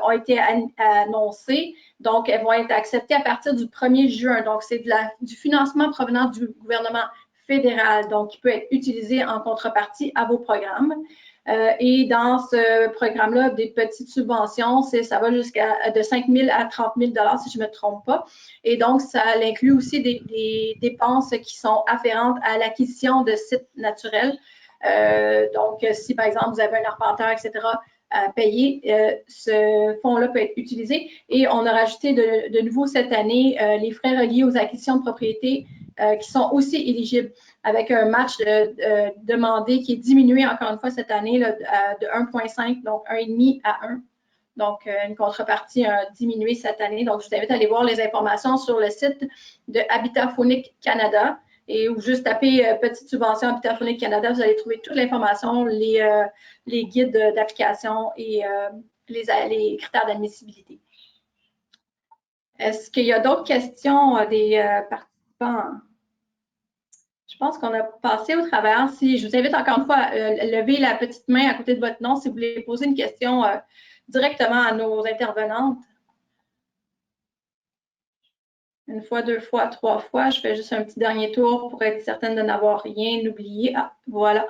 ont été annoncées. Donc, elles vont être acceptées à partir du 1er juin. Donc, c'est du financement provenant du gouvernement fédéral, donc qui peut être utilisé en contrepartie à vos programmes. Et dans ce programme-là, des petites subventions, ça va jusqu'à de 5 000 à 30 000 si je ne me trompe pas. Et donc, ça inclut aussi des dépenses qui sont afférentes à l'acquisition de sites naturels. Donc, si par exemple, vous avez un arpenteur, etc., à payer, ce fonds-là peut être utilisé. Et on a rajouté de nouveau cette année les frais reliés aux acquisitions de propriétés qui sont aussi éligibles, avec un match demandé qui est diminué encore une fois cette année là, de 1,5, donc 1,5 à 1. Donc, une contrepartie diminuée cette année. Donc, je vous invite à aller voir les informations sur le site de Habitat Faunique Canada et ou juste taper petite subvention Habitat Faunique Canada. Vous allez trouver toute l'information, les guides d'application et les critères d'admissibilité. Est-ce qu'il y a d'autres questions des participants? Je pense qu'on a passé au travers. Si je vous invite encore une fois à lever la petite main à côté de votre nom si vous voulez poser une question directement à nos intervenantes. Une fois, deux fois, trois fois. Je fais juste un petit dernier tour pour être certaine de n'avoir rien oublié. Ah, voilà.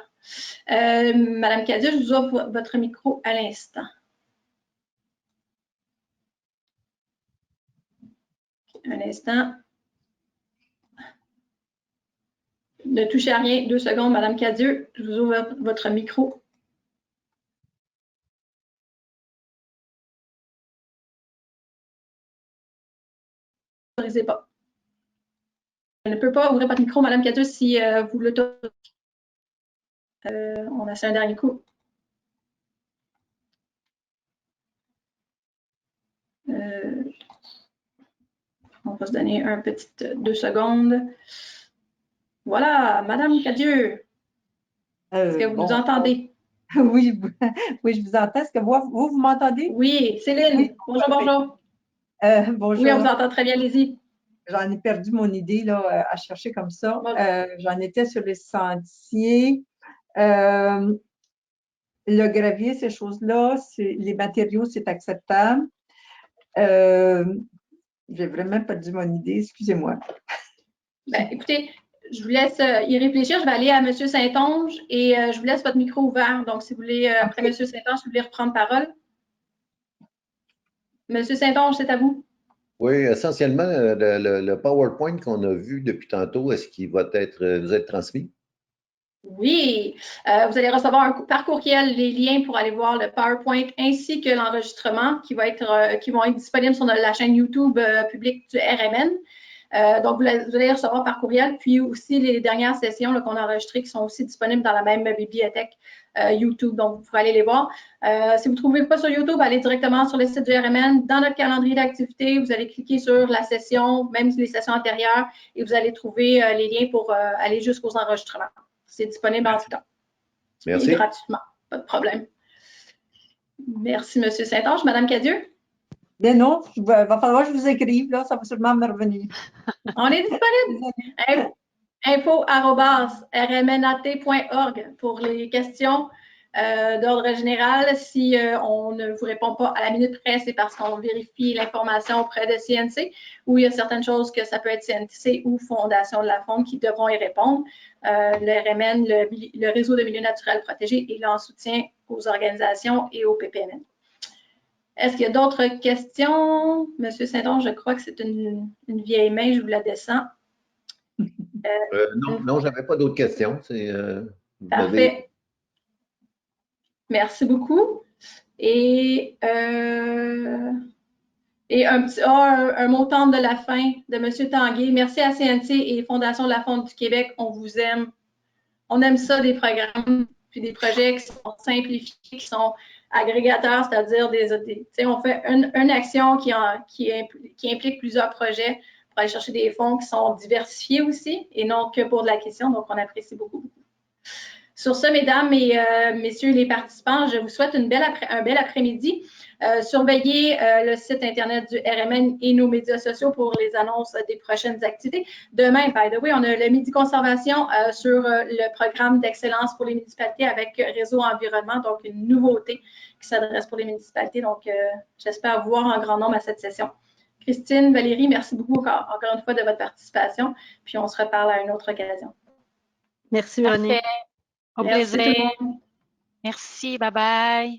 Madame Cadieux, je vous ouvre votre micro à l'instant. Un instant. Ne touchez à rien. 2 secondes, Madame Cadieux. Je vous ouvre votre micro. N'autorisez pas. Je ne peux pas ouvrir votre micro, Madame Cadieux, si vous l'autorisez. On a fait un dernier coup. On va se donner un petit 2 secondes. Voilà, Madame Cadieux. Est-ce que vous nous entendez? Oui, oui, je vous entends. Est-ce que vous m'entendez? Oui, Céline. Oui, bonjour, bonjour. Bonjour. Oui, on vous entend très bien, allez-y. J'en ai perdu mon idée là, à chercher comme ça. Bon. J'en étais sur les sentiers. le gravier, ces choses-là, les matériaux, c'est acceptable. J'ai vraiment perdu mon idée, excusez-moi. Ben, écoutez, je vous laisse y réfléchir. Je vais aller à M. Saint-Onge et je vous laisse votre micro ouvert. Donc, si vous voulez, après M. Saint-Onge, si vous voulez reprendre parole. M. Saint-Onge, c'est à vous. Oui, essentiellement, le PowerPoint qu'on a vu depuis tantôt, est-ce qu'il va vous être transmis? Oui, vous allez recevoir par courriel les liens pour aller voir le PowerPoint ainsi que l'enregistrement qui vont être disponibles sur la chaîne YouTube publique du RMN. Donc, vous allez recevoir par courriel, puis aussi les dernières sessions qu'on a enregistrées qui sont aussi disponibles dans la même bibliothèque YouTube. Donc, vous pourrez aller les voir. Si vous ne trouvez pas sur YouTube, allez directement sur le site du RMN. Dans notre calendrier d'activité, vous allez cliquer sur la session, même les sessions antérieures, et vous allez trouver les liens pour aller jusqu'aux enregistrements. C'est disponible en tout temps. Merci. Et gratuitement, pas de problème. Merci, M. Saint-Onge. Madame Cadieux? Bien non, il va falloir que je vous écrive, là, ça va sûrement me revenir. On est disponible. info@rmnat.org pour les questions d'ordre général. Si on ne vous répond pas à la minute près, c'est parce qu'on vérifie l'information auprès de CNC ou il y a certaines choses que ça peut être CNC ou Fondation de la Faune qui devront y répondre. Le RMN, le réseau de milieux naturels protégés, est là en soutien aux organisations et au PPMN. Est-ce qu'il y a d'autres questions? Monsieur Saint-Onge, je crois que c'est une vieille main, je vous la descends. Non, je n'avais pas d'autres questions. Parfait. Merci beaucoup. Et un mot tendre de la fin de M. Tanguay. Merci à CNC et Fondation de la Faune du Québec. On vous aime. On aime ça, des programmes puis des projets qui sont simplifiés, qui sont agrégateurs, c'est-à-dire on fait une action qui implique plusieurs projets pour aller chercher des fonds qui sont diversifiés aussi et non que pour de la question. Donc, on apprécie beaucoup. Sur ce, mesdames et messieurs les participants, je vous souhaite un bel après-midi. Surveillez le site Internet du RMN et nos médias sociaux pour les annonces des prochaines activités. Demain, by the way, on a le Midi Conservation sur le programme d'excellence pour les municipalités avec Réseau Environnement, donc une nouveauté qui s'adresse pour les municipalités. Donc, j'espère vous voir en grand nombre à cette session. Christine, Valérie, merci beaucoup encore une fois de votre participation. Puis, on se reparle à une autre occasion. Merci, Véronique. Au Merci plaisir. tout le monde. Merci, bye bye.